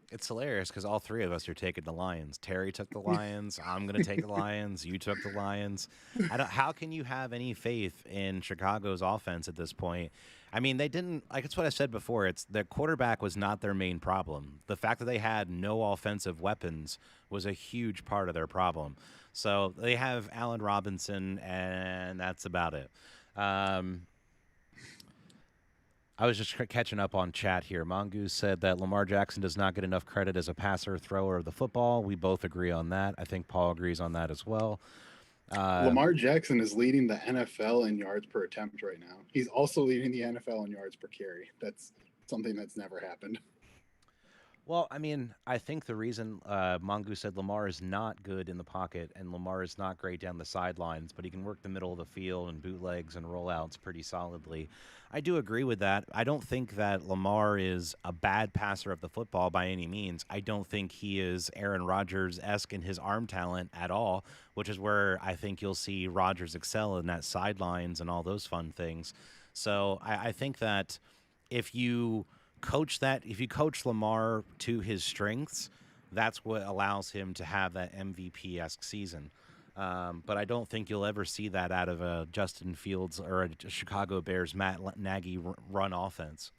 It's hilarious because all three of us are taking the Lions. Terry took the Lions. I'm going to take the Lions. You took the Lions. I don't. How can you have any faith in Chicago's offense at this point? I mean, they didn't. Like it's what I said before. It's their quarterback was not their main problem. The fact that they had no offensive weapons was a huge part of their problem. So they have Allen Robinson, and that's about it. Um, I was just catching up on chat here. Mongoose said that Lamar Jackson does not get enough credit as a passer, thrower of the football. We both agree on that. I think Paul agrees on that as well. Uh, Lamar Jackson is leading the NFL in yards per attempt right now. He's also leading the NFL in yards per carry. That's something that's never happened. well, I mean, I think the reason Mongoose said Lamar is not good in the pocket and Lamar is not great down the sidelines, but he can work the middle of the field and bootlegs and rollouts pretty solidly. I do agree with that. I don't think that Lamar is a bad passer of the football by any means. I don't think he is Aaron Rodgers esque in his arm talent at all, which is where I think you'll see Rodgers excel in that sidelines and all those fun things. So I think that if you coach Lamar to his strengths, that's what allows him to have that MVP esque season. But I don't think you'll ever see that out of a Justin Fields or a Chicago Bears Matt Nagy run offense.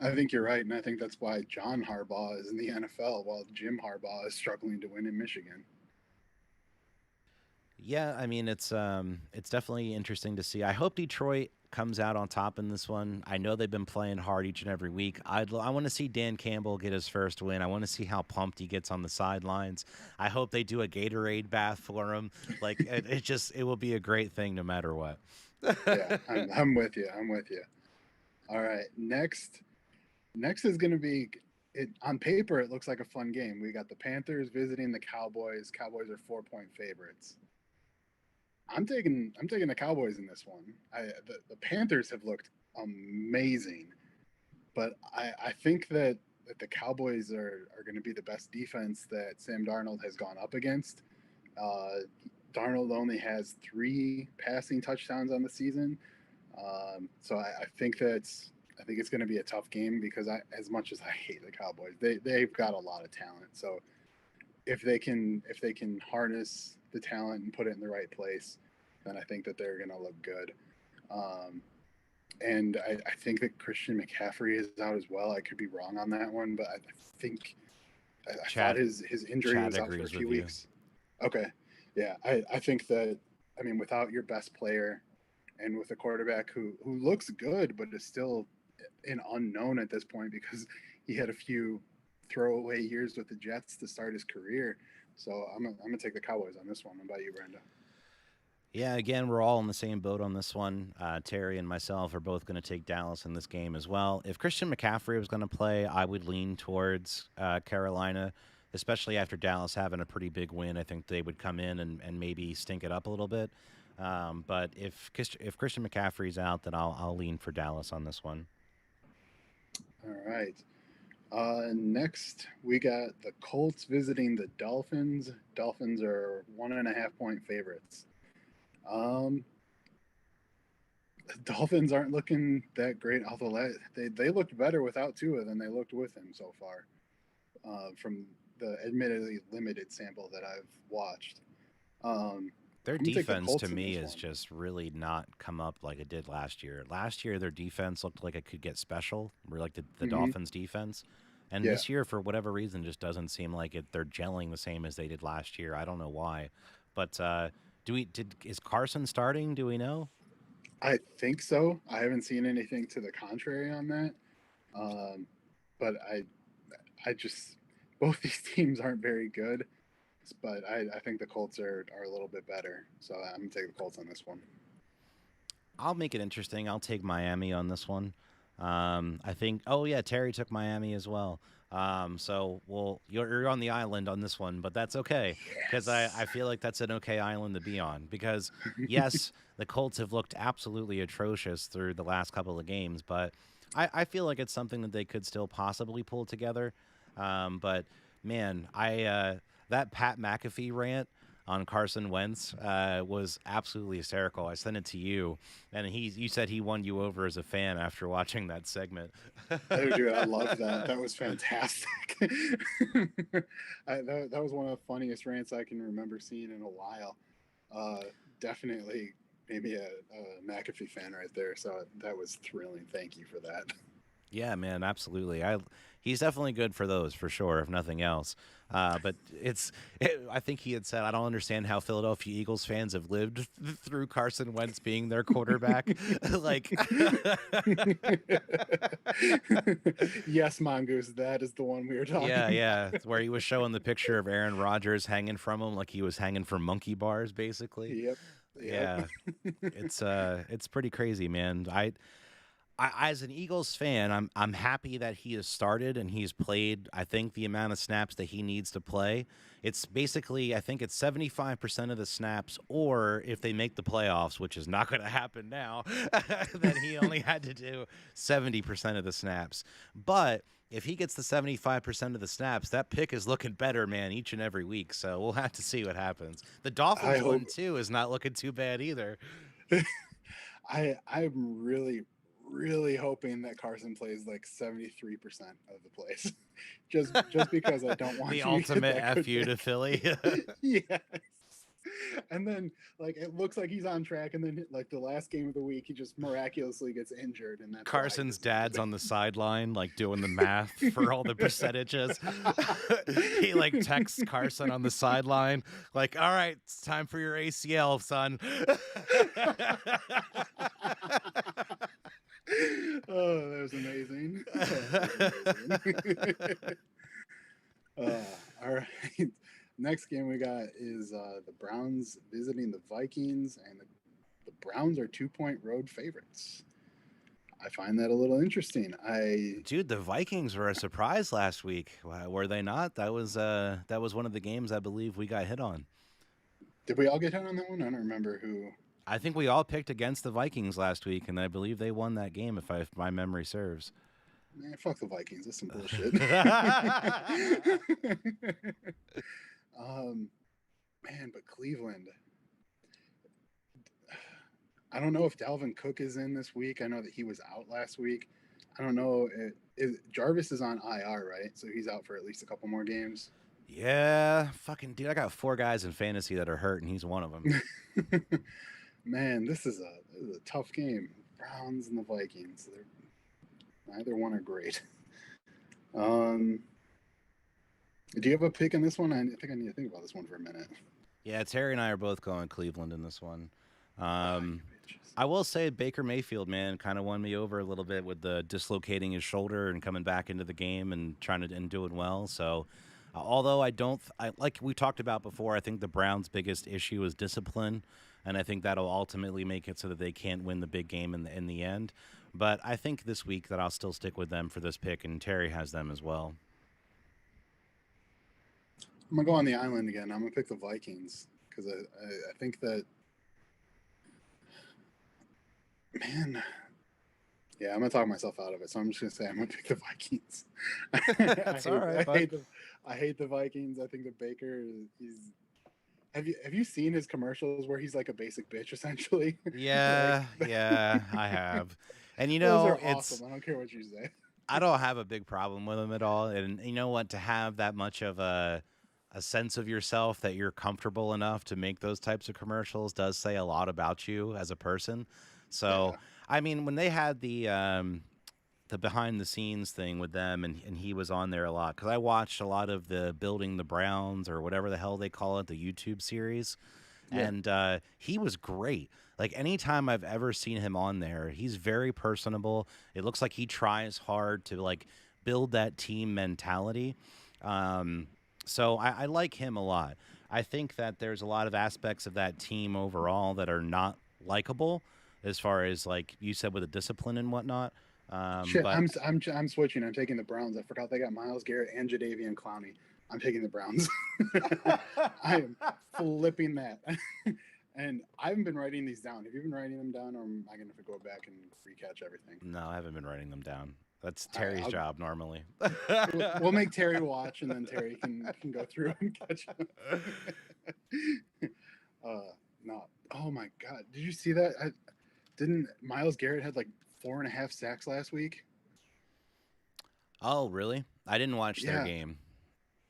I think you're right, and I think that's why John Harbaugh is in the NFL while Jim Harbaugh is struggling to win in Michigan. Yeah, I mean it's definitely interesting to see. I hope Detroit comes out on top in this one. I know they've been playing hard each and every week. I want to see Dan Campbell get his first win. I want to see how pumped he gets on the sidelines. I hope they do a Gatorade bath for him. Like it will be a great thing no matter what. Yeah, I'm with you. I'm with you. All right, next is going to be it on paper. It looks like a fun game. We got the Panthers visiting the Cowboys. Cowboys are 4-point favorites. I'm taking the Cowboys in this one. The Panthers have looked amazing, but I think that the Cowboys are going to be the best defense that Sam Darnold has gone up against. Uh, Darnold only has 3 passing touchdowns on the season, so I think it's going to be a tough game because as much as I hate the Cowboys, they've got a lot of talent. So if they can harness the talent and put it in the right place, then I think that they're going to look good. Um, and I think that Christian McCaffrey is out as well. I could be wrong on that one, but I think I thought Chad his injury Chad was out for a agrees few with you. weeks. Okay, yeah, I think that I mean without your best player and with a quarterback who looks good but is still an unknown at this point because he had a few throwaway years with the Jets to start his career. So I'm gonna take the Cowboys on this one. How about you, Brenda? Yeah, again, we're all in the same boat on this one. Terry and myself are both going to take Dallas in this game as well. If Christian McCaffrey was going to play, I would lean towards Carolina, especially after Dallas having a pretty big win. I think they would come in and maybe stink it up a little bit. But if Christian McCaffrey's out, then I'll lean for Dallas on this one. All right. Next, we got the Colts visiting the Dolphins. Dolphins are 1.5-point favorites. Um, the Dolphins aren't looking that great. Although they looked better without Tua than they looked with him so far, from the admittedly limited sample that I've watched. Um, Their I'm gonna take the defense to Colts in me this is one. just really not come up like it did last year. Last year, their defense looked like it could get special, like the Hmm. Dolphins' defense. And Yeah, this year, for whatever reason, just doesn't seem like it. They're gelling the same as they did last year. I don't know why, but is Carson starting? Do we know? I think so. I haven't seen anything to the contrary on that. Um, but I just both these teams aren't very good. But I think the Colts are a little bit better. So I'm gonna take the Colts on this one. I'll make it interesting. I'll take Miami on this one. I think. Oh yeah, Terry took Miami as well. So well, you're on the island on this one, but that's okay because I Yes. feel like that's an okay island to be on. Because yes, the Colts have looked absolutely atrocious through the last couple of games, but I feel like it's something that they could still possibly pull together. But man, I that Pat McAfee rant on Carson Wentz was absolutely hysterical. I sent it to you, and you said he won you over as a fan after watching that segment. Oh, dude, I love that. That was fantastic. That was one of the funniest rants I can remember seeing in a while. Definitely maybe a McAfee fan right there. So that was thrilling. Thank you for that. Yeah, man, absolutely. He's definitely good for those for sure, if nothing else. But I think he had said, I don't understand how Philadelphia Eagles fans have lived through Carson Wentz being their quarterback. Like, Yes, Mongoose, that is the one we were yeah, talking yeah, about. where he was showing the picture of Aaron Rodgers hanging from him, like he was hanging from monkey bars, basically. Yep. Yep. Yeah, it's pretty crazy, man. As an Eagles fan, I'm happy that he has started and he's played. I think the amount of snaps that he needs to play, it's basically I think it's 75% of the snaps, or if they make the playoffs, which is not going to happen now, then he only had to do 70% of the snaps. But if he gets the 75% of the snaps, that pick is looking better, man, each and every week. So we'll have to see what happens. The I Dolphins hope one too is not looking too bad either. I'm really hoping that Carson plays like 73% of the plays. Just because I don't want The you to get ultimate that good fu to pick. Philly. Yes. And then like it looks like he's on track, and then like the last game of the week he just miraculously gets injured, and that's why he Carson's doesn't get dad's the on the sideline, like doing the math for all the percentages. He like texts Carson on the sideline, like, "All right, it's time for your ACL, son." Oh, that was amazing. That was amazing. All right. Next game we got is the Browns visiting the Vikings, and the Browns are 2-point road favorites. I find that a little interesting. Dude, the Vikings were a surprise last week, were they not? That was one of the games I believe we got hit on. Did we all get hit on that one? I don't remember who. I think we all picked against the Vikings last week, and I believe they won that game, if my memory serves. Man, fuck the Vikings. That's some bullshit. um, man, but Cleveland. I don't know if Dalvin Cook is in this week. I know that he was out last week. I don't know. Jarvis is on IR, right? So he's out for at least a couple more games. Yeah, fucking dude, I got 4 guys in fantasy that are hurt, and he's one of them. Man, this is a tough game. Browns and the Vikings. Neither one are great. Do you have a pick in this one? I think I need to think about this one for a minute. Yeah, Terry and I are both going Cleveland in this one. You bitches. I will say Baker Mayfield, man, kind of won me over a little bit with the dislocating his shoulder and coming back into the game and trying to and doing well. So, although like we talked about before, I think the Browns' biggest issue is discipline, and I think that'll ultimately make it so that they can't win the big game in the end. But I think this week that I'll still stick with them for this pick, and Terry has them as well. I'm gonna go on the island again. I'm gonna pick the Vikings because I think that, man. Yeah, I'm gonna talk myself out of it. So I'm just gonna say I'm gonna pick the Vikings. That's all right, bud. I hate the Vikings. I think that Baker is. Have you seen his commercials where he's like a basic bitch essentially? Yeah, Like, yeah, I have. And those are it's awesome. I don't care what you say. I don't have a big problem with him at all. And you know what? To have that much of a sense of yourself that you're comfortable enough to make those types of commercials does say a lot about you as a person. So, Yeah. I mean, when they had the behind the scenes thing with them, and he was on there a lot because I watched a lot of the Building the Browns or whatever the hell they call it, the YouTube series, Yeah. and he was great. Like anytime I've ever seen him on there, he's very personable. It looks like he tries hard to like build that team mentality. Um, so I like him a lot. I think that there's a lot of aspects of that team overall that are not likable, as far as like you said with the discipline and whatnot. Shit, But I'm switching. I'm taking the Browns. I forgot they got Miles Garrett and Jadavian Clowney. I'm taking the Browns. I am flipping that. And I haven't been writing these down. Have you been writing them down, or am I going to go back and recatch everything? no, I haven't been writing them down. That's All right, Terry's job normally. we'll make Terry watch, and then Terry can go through and catch up. No. Oh my God. Did you see that? Didn't Miles Garrett had like 4.5 sacks last week? Oh, really? I didn't watch their Yeah. game.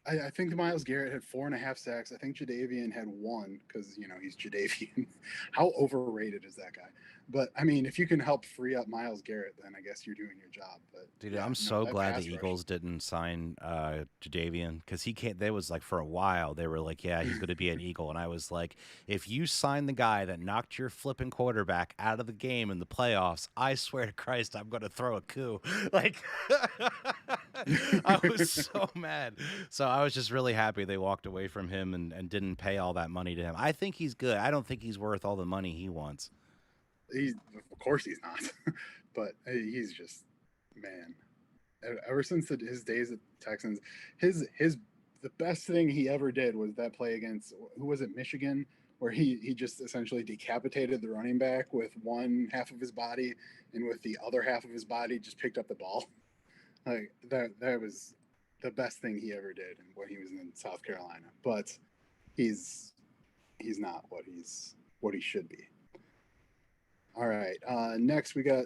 I think Miles Garrett had 4.5 sacks. I think Jadavian had one because he's Jadavian. How overrated is that guy? But I mean, if you can help free up Miles Garrett, then I guess you're doing your job. But Dude, yeah, I'm no, so that glad the pass rush. Eagles didn't sign Jadavian because he can't. They was like for a while they were like, yeah, he's going to be an Eagle, and I was like, if you sign the guy that knocked your flipping quarterback out of the game in the playoffs, I swear to Christ, I'm going to throw a coup. Like, I was so mad. So I was just really happy they walked away from him and didn't pay all that money to him. I think he's good. I don't think he's worth all the money he wants. He's of course he's not, but he's just man. Ever since his days at the Texans, his the best thing he ever did was that play against who was it, Michigan, where he just essentially decapitated the running back with one half of his body, and with the other half of his body just picked up the ball. Like that was the best thing he ever did when he was in South Carolina. But he's he's not what he should be. All right. Next, we got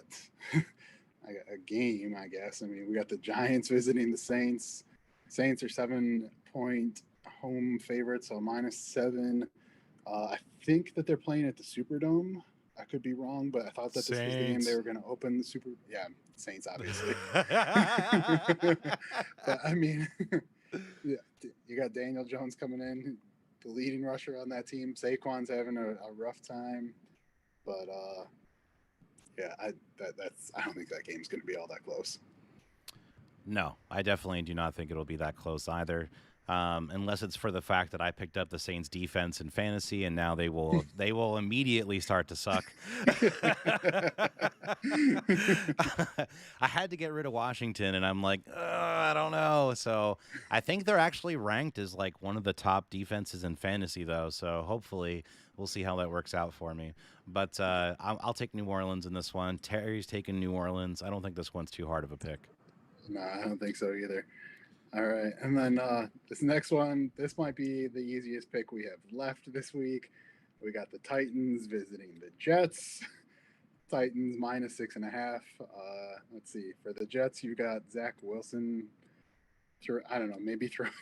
a game, I guess. I mean, we got the Giants visiting the Saints. Saints are 7-point home favorites, so -7. I think that they're playing at the Superdome. I could be wrong, but I thought that this was the game they Saints. were going to open the Super. Yeah, Saints, obviously. But I mean, yeah, you got Daniel Jones coming in, the leading rusher on that team. Saquon's having a rough time, but yeah, I don't think that game's going to be all that close. No, I definitely do not think it'll be that close either. Unless it's for the fact that I picked up the Saints defense in fantasy and now they will immediately start to suck. I had to get rid of Washington and I'm like, I don't know. So I think they're actually ranked as like one of the top defenses in fantasy though. So hopefully we'll see how that works out for me. But I'll take New Orleans in this one. Terry's taking New Orleans. I don't think this one's too hard of a pick. No, I don't think so either. All right, and then this next one, this might be the easiest pick we have left this week. We got the Titans visiting the Jets. Titans -6.5. Let's see. For the Jets, you got Zach Wilson. I don't know, maybe throwing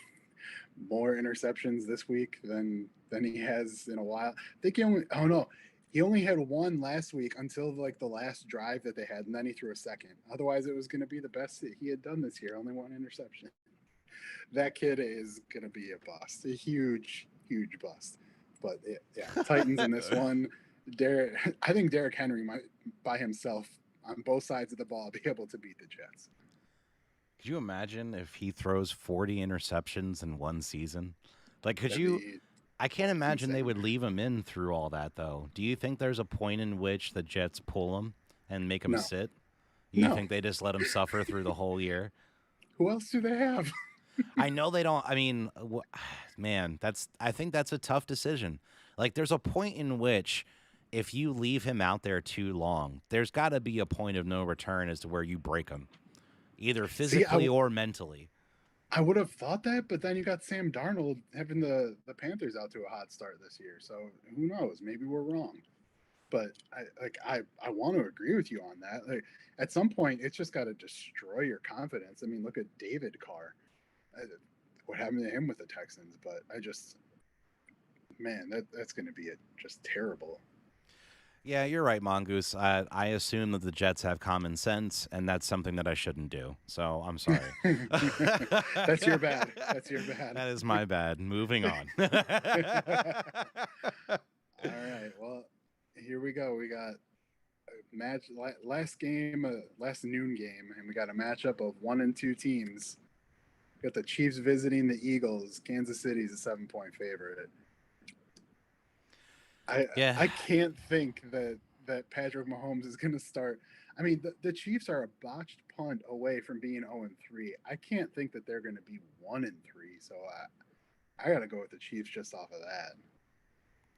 more interceptions this week than he has in a while. I think he only. Oh no, he only had one last week until like the last drive that they had, and then he threw a second. Otherwise, it was going to be the best that he had done this year. Only one interception. That kid is going to be a bust, a huge, huge bust. But yeah, Titans in this one. I think Derrick Henry might by himself on both sides of the ball be able to beat the Jets. Could you imagine if he throws 40 interceptions in one season? Like, could That'd you? be I can't imagine they insane. would leave him in through all that, though. Do you think there's a point in which the Jets pull him and make him No, sit? You no. think they just let him suffer through the whole year? Who else do they have? I know they don't. I mean, man, I think that's a tough decision. Like, there's a point in which if you leave him out there too long, there's got to be a point of no return as to where you break him, either See, physically or mentally. I would have thought that, but then you got Sam Darnold having the Panthers out to a hot start this year. So who knows? Maybe we're wrong. But I want to agree with you on that. Like at some point, it's just got to destroy your confidence. I mean, look at David Carr. What happened to him with the Texans? But man, that's going to be just terrible. Yeah, you're right, Mongoose. I assume that the Jets have common sense, and that's something that I shouldn't do. So I'm sorry. That's your bad. That's your bad. That is my bad. Moving on. All right. Well, here we go. We got a match last game, last noon game, and we got a matchup of 1 and 2 teams. We got the Chiefs visiting the Eagles. Kansas City's a 7-point favorite. Yeah. I can't think that Patrick Mahomes is going to start. I mean, the Chiefs are a botched punt away from being 0-3. I can't think that they're going to be 1-3. So I got to go with the Chiefs just off of that.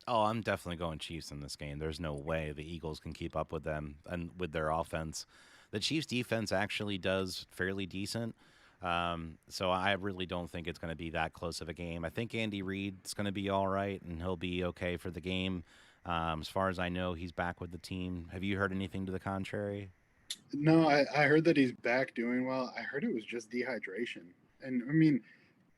Oh, I'm definitely going Chiefs in this game. There's no way the Eagles can keep up with them and with their offense. The Chiefs' defense actually does fairly decent. So I really don't think it's going to be that close of a game. I think Andy Reid's going to be all right, and he'll be okay for the game. As far as I know, he's back with the team. Have you heard anything to the contrary? No, I heard that he's back doing well. I heard it was just dehydration. And I mean,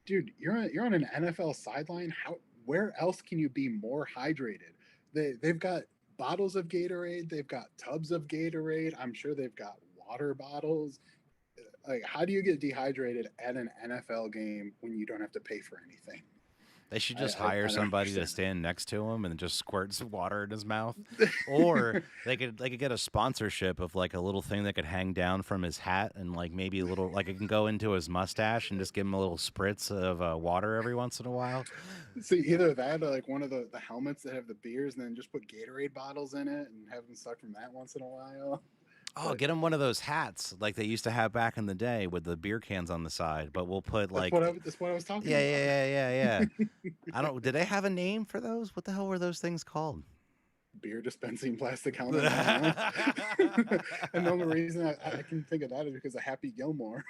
dude, you're on an NFL sideline. How where else can you be more hydrated? They've got bottles of Gatorade, they've got tubs of Gatorade. I'm sure they've got water bottles. Like, how do you get dehydrated at an NFL game when you don't have to pay for anything? They should I just I, hire I don't somebody to understand stand next to him and just squirt some water in his mouth. Or that. they could get a sponsorship of like a little thing that could hang down from his hat and like maybe a little like it can go into his mustache and just give him a little spritz of water every once in a while. See, either that or like one of the helmets that have the beers, and then just put Gatorade bottles in it and have them suck from that once in a while. Oh, But get him one of those hats like they used to have back in the day with the beer cans on the side. But we'll put like, that's what I was talking yeah, about. yeah, yeah, yeah, yeah. I don't. Did they have a name for those? What the hell were those things called? Beer dispensing plastic helmets. I don't know. And the only reason I can think of that is because of Happy Gilmore.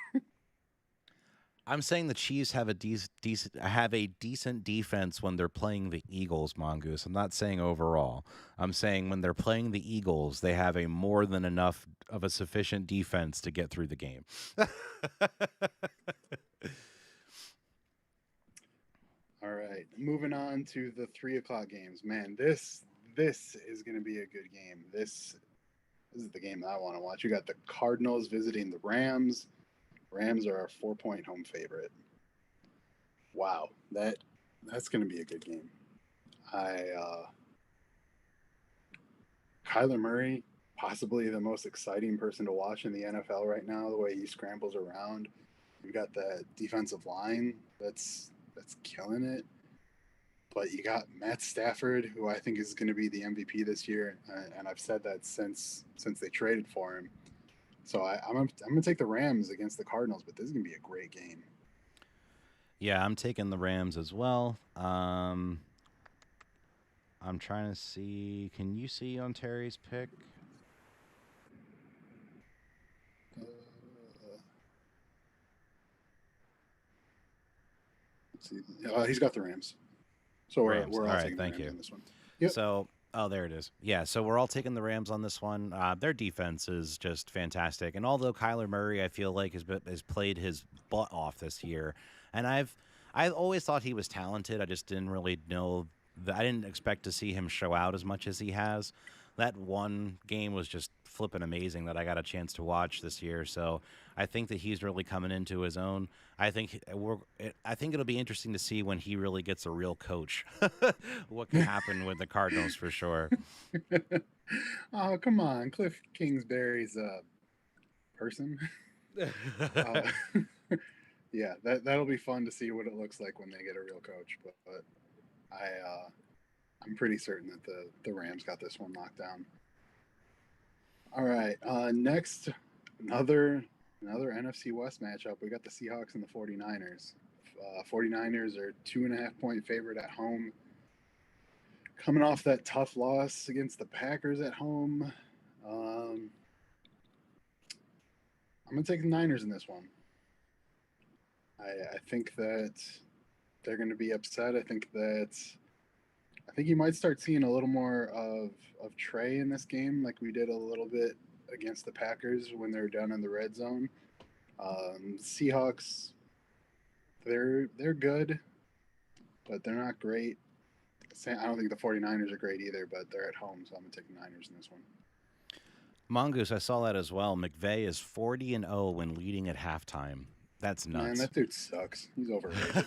I'm saying the Chiefs have a decent defense when they're playing the Eagles, Mongoose. I'm not saying overall. I'm saying when they're playing the Eagles, they have a more than enough of a sufficient defense to get through the game. All right, moving on to the 3 o'clock games. Man, this is going to be a good game. This is the game I want to watch. You got the Cardinals visiting the Rams. Rams are our 4-point home favorite. Wow, that's going to be a good game. I Kyler Murray, possibly the most exciting person to watch in the NFL right now. The way he scrambles around. You got that defensive line that's killing it. But you got Matt Stafford, who I think is going to be the MVP this year, and I've said that since they traded for him. So I'm gonna take the Rams against the Cardinals, but this is gonna be a great game. Yeah, I'm taking the Rams as well. I'm trying to see. Can you see on Terry's pick? Uh, let's see. He's got the Rams, so Rams. we're All all right, taking the thank Rams you. on this one. Yep. So, oh, there it is. Yeah, so we're all taking the Rams on this one. Their defense is just fantastic, and although Kyler Murray, I feel like has played his butt off this year, and I've always thought he was talented. I just didn't really know that. I didn't expect to see him show out as much as he has. That one game was just flipping amazing that I got a chance to watch this year. So I think that he's really coming into his own. I think it'll be interesting to see when he really gets a real coach. What can happen with the Cardinals for sure. Oh, come on, Cliff Kingsbury's a person. Uh, yeah, that'll be fun to see what it looks like when they get a real coach. But I'm pretty certain that the Rams got this one locked down. All right, next another NFC West matchup. We got the Seahawks and the 49ers. 49ers are 2.5-point favorite at home. Coming off that tough loss against the Packers at home. I'm going to take the Niners in this one. I think that they're going to be upset. I think you might start seeing a little more of Trey in this game, like we did a little bit against the Packers when they were down in the red zone. Seahawks, they're good, but they're not great. I don't think the 49ers are great either, but they're at home, so I'm going to take the Niners in this one. Mongoose, I saw that as well. McVay is 40-0 when leading at halftime. That's Man, nuts. that dude sucks. He's overrated.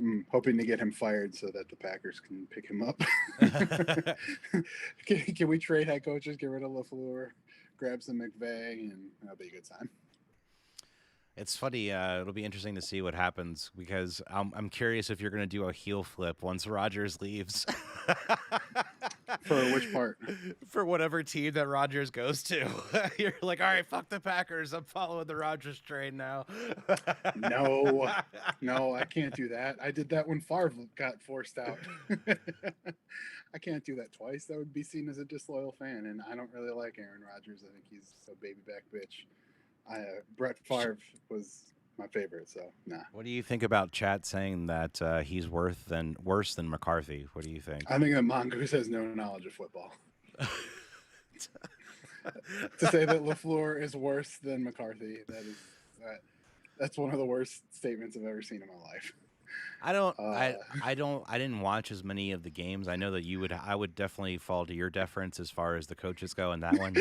I'm hoping to get him fired so that the Packers can pick him up. Can we trade head coaches, get rid of LaFleur, grab some McVay, and that'll be a good time. It's funny. It'll be interesting to see what happens because I'm curious if you're going to do a heel flip once Rodgers leaves. For which part? For whatever team that Rodgers goes to. You're like, all right, fuck the Packers. I'm following the Rodgers train now. No, I can't do that. I did that when Favre got forced out. I can't do that twice. That would be seen as a disloyal fan, and I don't really like Aaron Rodgers. I think he's a baby back bitch. Brett Favre was my favorite, so nah. What do you think about chat saying that he's worse than McCarthy? What do you think? I think that Mongoose has no knowledge of football. To say that LaFleur is worse than McCarthy, that's one of the worst statements I've ever seen in my life. I didn't watch as many of the games. I know that I would definitely fall to your deference as far as the coaches go in that one.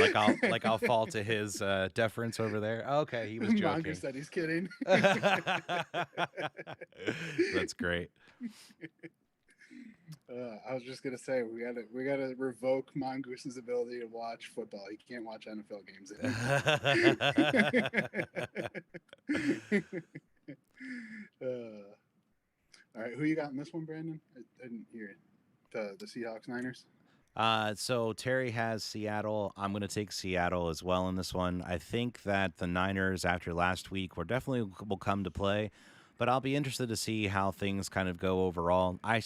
I'll fall to his deference over there. Okay, he was joking. Mongoose said he's kidding. That's great. I was just gonna say we gotta revoke Mongoose's ability to watch football. He can't watch NFL games anymore. All right, who you got in this one, Brandon? I didn't hear it. The Seahawks Niners. So Terry has Seattle. I'm going to take Seattle as well in this one. I think that the Niners, after last week, will come to play, but I'll be interested to see how things kind of go overall. I'm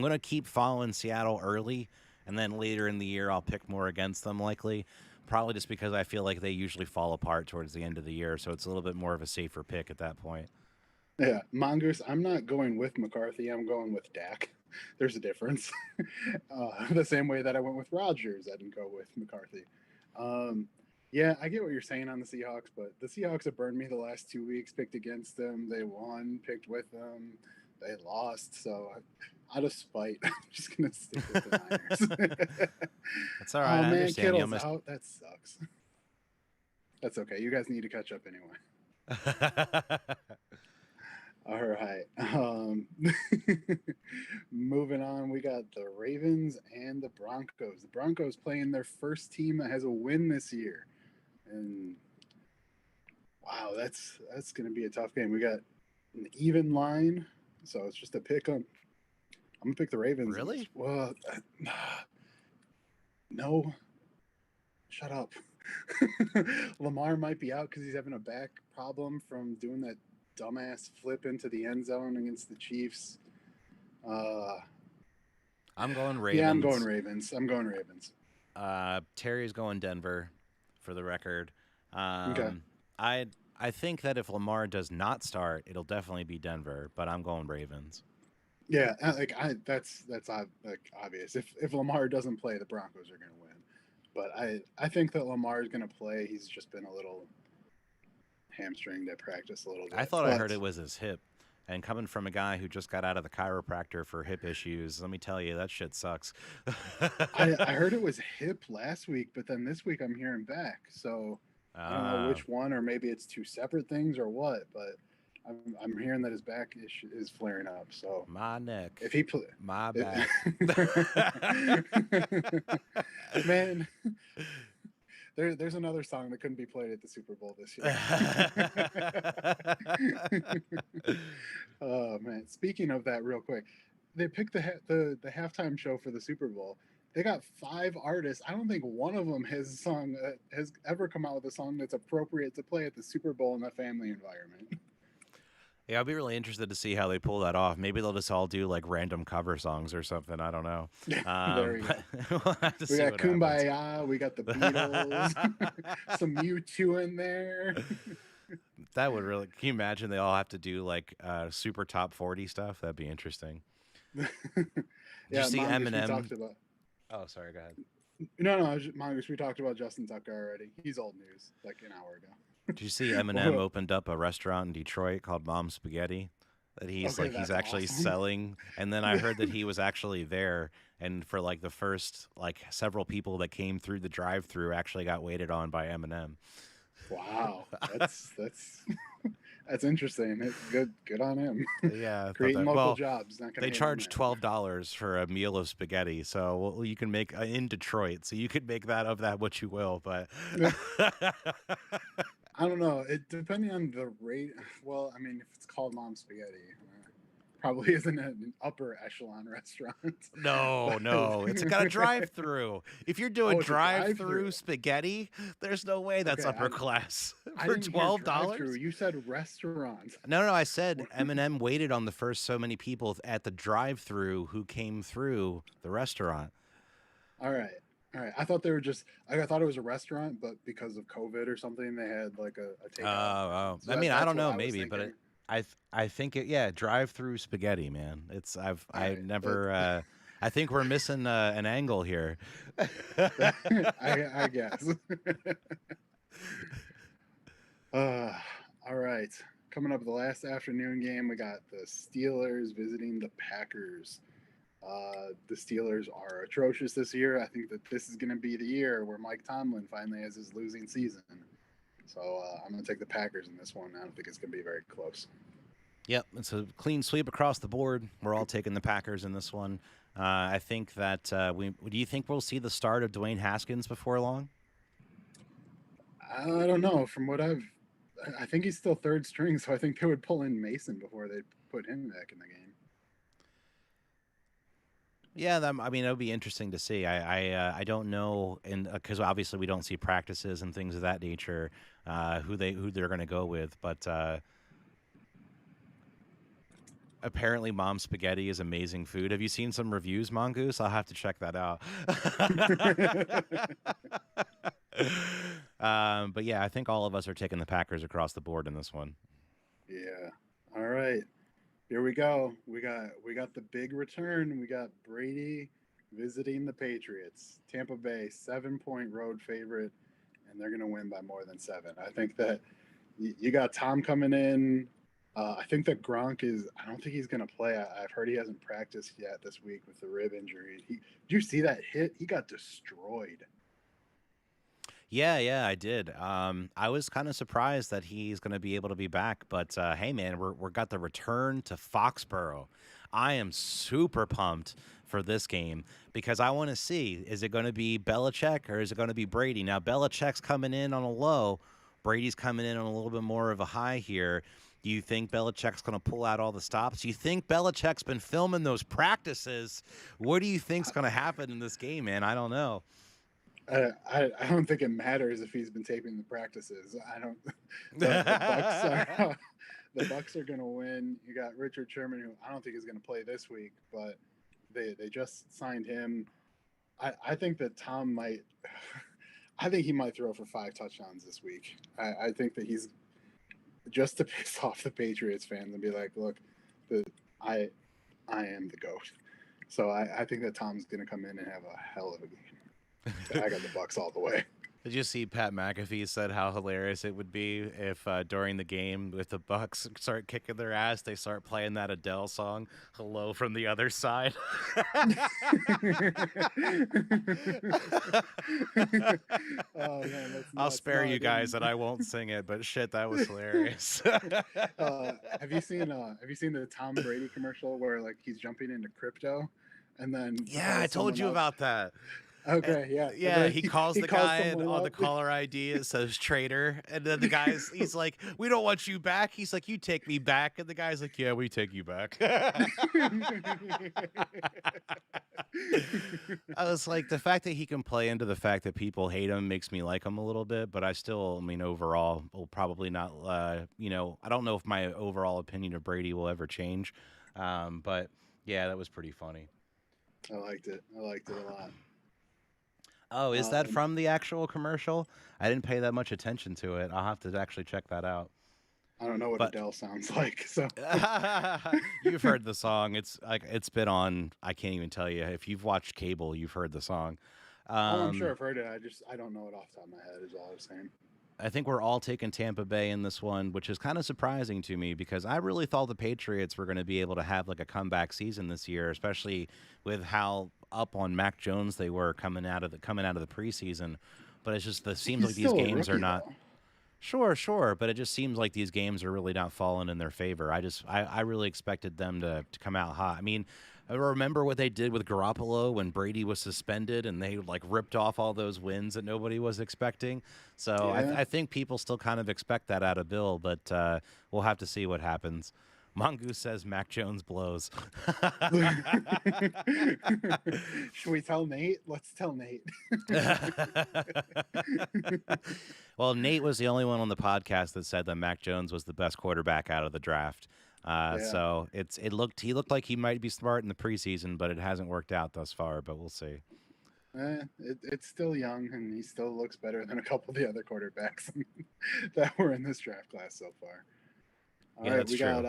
going to keep following Seattle early, and then later in the year, I'll pick more against them likely. Probably just because I feel like they usually fall apart towards the end of the year, so it's a little bit more of a safer pick at that point. Yeah, Mongoose, I'm not going with McCarthy. I'm going with Dak. There's a difference. The same way that I went with Rodgers, I didn't go with McCarthy. Yeah, I get what you're saying on the Seahawks, but the Seahawks have burned me the last 2 weeks. Picked against them. They won. Picked with them. They lost. So out of spite, I'm just going to stick with the Niners. That's all right. Oh, I man, understand. Kittle's out. That sucks. That's okay. You guys need to catch up anyway. All right. Moving on, we got the Ravens and the Broncos. The Broncos playing their first team that has a win this year. And wow, that's going to be a tough game. We got an even line, so it's just a pick 'em. I'm going to pick the Ravens. Really? Well, no. Shut up. Lamar might be out because he's having a back problem from doing that dumbass flip into the end zone against the Chiefs. I'm going Ravens. Yeah, I'm going Ravens. Terry's going Denver, for the record. Okay. I think that if Lamar does not start, it'll definitely be Denver, but I'm going Ravens. Yeah, that's obvious. If Lamar doesn't play, the Broncos are going to win. But I think that Lamar is going to play. He's just been a little hamstringed at practice a little bit. I heard it was his hip. And coming from a guy who just got out of the chiropractor for hip issues, let me tell you, that shit sucks. I heard it was hip last week, but then this week I'm hearing back. So I don't know which one, or maybe it's two separate things or what, but I'm hearing that his back is flaring up. So my neck, if he my back, man. There's another song that couldn't be played at the Super Bowl this year. Oh man! Speaking of that, real quick, they picked the halftime show for the Super Bowl. They got 5 artists. I don't think one of them has ever come out with a song that's appropriate to play at the Super Bowl in a family environment. Yeah, I'll be really interested to see how they pull that off. Maybe they'll just all do like random cover songs or something. I don't know. There we go. We'll have to We got Kumbaya. Happens. We got the Beatles. Some U2 in there. That would really. Can you imagine they all have to do like super top 40 stuff? That'd be interesting. Did you see Eminem? Oh, sorry. Go ahead. No, Mongoose. We talked about Justin Tucker already. He's old news, like an hour ago. Did you see Eminem opened up a restaurant in Detroit called Mom's Spaghetti that he's actually awesome. Selling? And then I heard that he was actually there, and for like the first like several people that came through the drive-through actually got waited on by Eminem. Wow, that's interesting. It's good on him. Yeah, creating local jobs. They charge $12 for a meal of spaghetti, so you can make in Detroit. So you could make that what you will, but. I don't know. It depending on the rate. Well, I mean, if it's called Mom's Spaghetti, probably isn't an upper echelon restaurant. No, it's got a drive-through. If you're doing drive-through spaghetti, there's no way that's upper class for $12. You said restaurant. No, I said Eminem waited on the first so many people at the drive-through who came through the restaurant. All right. All right. I thought they were just. I thought it was a restaurant, but because of COVID or something, they had like a Oh, takeout option. oh. So I mean, I that's don't what know, I was maybe, but thinking. I think it. Yeah, drive-through spaghetti, man. All I've right. never. I think we're missing an angle here. I guess. uh, all right. Coming up the last afternoon game, we got the Steelers visiting the Packers. The Steelers are atrocious this year. I think that this is going to be the year where Mike Tomlin finally has his losing season. So I'm going to take the Packers in this one. I don't think it's going to be very close. Yep, it's a clean sweep across the board. We're all taking the Packers in this one. I think that we. Do you think we'll see the start of Dwayne Haskins before long? I don't know. I think he's still third string, so I think they would pull in Mason before they put him back in the game. Yeah, I mean, it would be interesting to see. I don't know, and because obviously we don't see practices and things of that nature, who they're going to go with. But apparently, Mom's spaghetti is amazing food. Have you seen some reviews, Mongoose? I'll have to check that out. But yeah, I think all of us are taking the Packers across the board in this one. Yeah. All right. Here we go. We got the big return. We got Brady visiting the Patriots. Tampa Bay 7-point road favorite, and they're gonna win by more than 7. I think that you got Tom coming in. I think that Gronk is. I don't think he's gonna play. I've heard he hasn't practiced yet this week with the rib injury. Did you see that hit? He got destroyed. Yeah, I did. I was kind of surprised that he's going to be able to be back, but hey, man, we're got the return to Foxborough. I am super pumped for this game because I want to see, is it going to be Belichick or is it going to be Brady? Now Belichick's coming in on a low, Brady's coming in on a little bit more of a high here. Do you think Belichick's going to pull out all the stops? Do you think Belichick's been filming those practices? What do you think's going to happen in this game, man? I don't know. I don't think it matters if he's been taping the practices. I don't. The Bucks are the Bucks are going to win. You got Richard Sherman, who I don't think is going to play this week, but they just signed him. I think that Tom might. I think he might throw for 5 touchdowns this week. I think that he's just to piss off the Patriots fans and be like, look, the I I am the goat. So I think that Tom's going to come in and have a hell of a game. I got the Bucks all the way. Did you see Pat McAfee said how hilarious it would be if during the game, if the Bucks start kicking their ass, they start playing that Adele song, "Hello from the Other Side." Oh man, that's I'll nuts. spare No, I you guys, didn't. and I won't sing it, but shit, that was hilarious. Have you seen the Tom Brady commercial where like he's jumping into crypto, and then Yeah, I told someone you else? about that. Uh, Okay, yeah, and Yeah, then he calls he the calls guy, and someone on the up. caller ID it says traitor, and then the guy's he's like, "We don't want you back." He's like, "You take me back," and the guy's like, "Yeah, we take you back." I was like, the fact that he can play into the fact that people hate him makes me like him a little bit, but I still, I mean, overall, will probably not. I don't know if my overall opinion of Brady will ever change, but yeah, that was pretty funny. I liked it. I liked it a lot. Oh, is that And from the actual commercial? I didn't pay that much attention to it. I'll have to actually check that out. I don't know what But Adele sounds like. So, you've heard the song. It's like it's been on. I can't even tell you. If you've watched cable, you've heard the song. oh, I'm sure Um, I've heard it. I don't know it off the top of my head. Is all I was saying. I think we're all taking Tampa Bay in this one, which is kind of surprising to me because I really thought the Patriots were going to be able to have like a comeback season this year, especially with how up on Mac Jones they were coming out of the preseason. But it's just the seems He's like these still a games are rookie not. though. Sure, but it just seems like these games are really not falling in their favor. I really expected them to come out hot. I mean, I remember what they did with Garoppolo when Brady was suspended and they like ripped off all those wins that nobody was expecting. So Yeah. I think people still kind of expect that out of Bill, but we'll have to see what happens. Mongoose says Mac Jones blows. Should we tell Nate? Let's tell Nate. Well, Nate was the only one on the podcast that said that Mac Jones was the best quarterback out of the draft. Yeah. So he looked like he might be smart in the preseason, but it hasn't worked out thus far. But we'll see. It's still young, and he still looks better than a couple of the other quarterbacks that were in this draft class so far. All Yeah, right, that's we got true.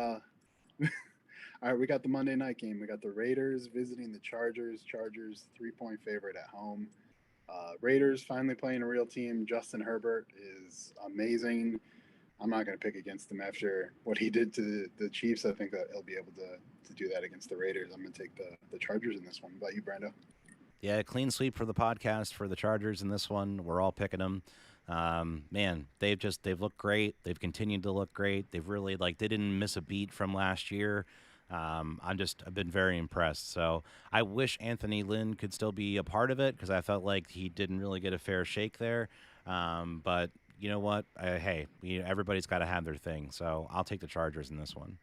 all right, we got the Monday night game. We got the Raiders visiting the Chargers. Chargers 3-point favorite at home. Raiders finally playing a real team. Justin Herbert is amazing. I'm not going to pick against him after what he did to the Chiefs. I think that he'll be able to do that against the Raiders. I'm going to take the Chargers in this one. What about you, Brando? Yeah, clean sweep for the podcast for the Chargers in this one. We're all picking them. Man, they've looked great. They've continued to look great. They've really they didn't miss a beat from last year. I've been very impressed. So I wish Anthony Lynn could still be a part of it because I felt like he didn't really get a fair shake there. But you know what? Hey, everybody's got to have their thing. So I'll take the Chargers in this one.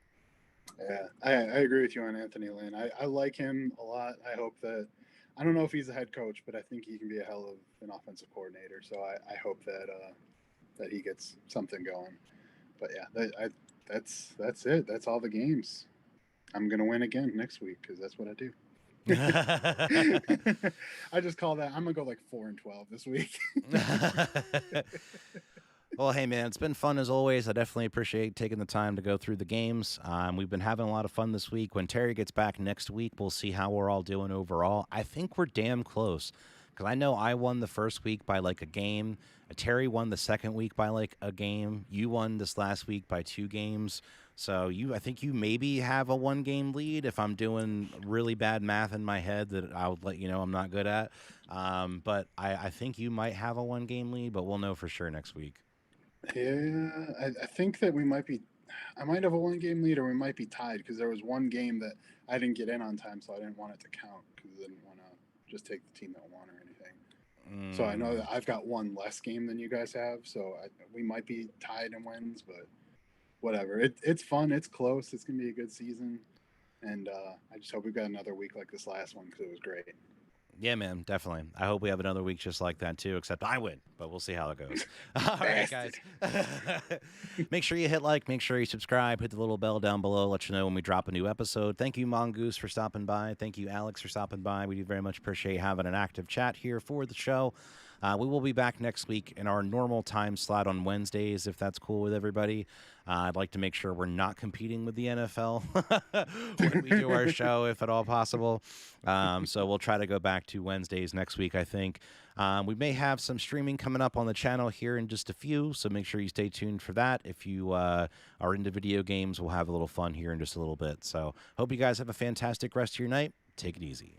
Yeah, I agree with you on Anthony Lynn. I like him a lot. I hope that I don't know if he's a head coach, but I think he can be a hell of an offensive coordinator. So I hope that he gets something going. But yeah, that's it. That's all the games. I'm gonna win again next week because that's what I do. I just call that. I'm gonna go like 4-12 this week. Well, hey, man, it's been fun as always. I definitely appreciate taking the time to go through the games. We've been having a lot of fun this week. When Terry gets back next week, we'll see how we're all doing overall. I think we're damn close because I know I won the first week by like a game. Terry won the second week by like a game. You won this last week by 2 games. So I think you maybe have a 1 game lead if I'm doing really bad math in my head that I'll let you know I'm not good at. But I think you might have a 1 game lead, but we'll know for sure next week. Yeah, I think that we might be. I might have a 1 game lead, or we might be tied because there was one game that I didn't get in on time, so I didn't want it to count because I didn't want to just take the team that won or anything. So I know Mm. that I've got one less game than you guys have, so we might be tied in wins, but whatever. It's fun. It's close. It's gonna be a good season, and I just hope we've got another week like this last one because it was great. Yeah, man, definitely. I hope we have another week just like that too, except I win, but we'll see how it goes. All right, Bastard. guys. Make sure you hit like, make sure you subscribe, hit the little bell down below, let you know when we drop a new episode. Thank you, Mongoose, for stopping by. Thank you, Alex, for stopping by. We do very much appreciate having an active chat here for the show. We will be back next week in our normal time slot on Wednesdays, if that's cool with everybody. I'd like to make sure we're not competing with the NFL when we do our show, if at all possible. So we'll try to go back to Wednesdays next week, I think. We may have some streaming coming up on the channel here in just a few, so make sure you stay tuned for that. If you are into video games, we'll have a little fun here in just a little bit. So hope you guys have a fantastic rest of your night. Take it easy.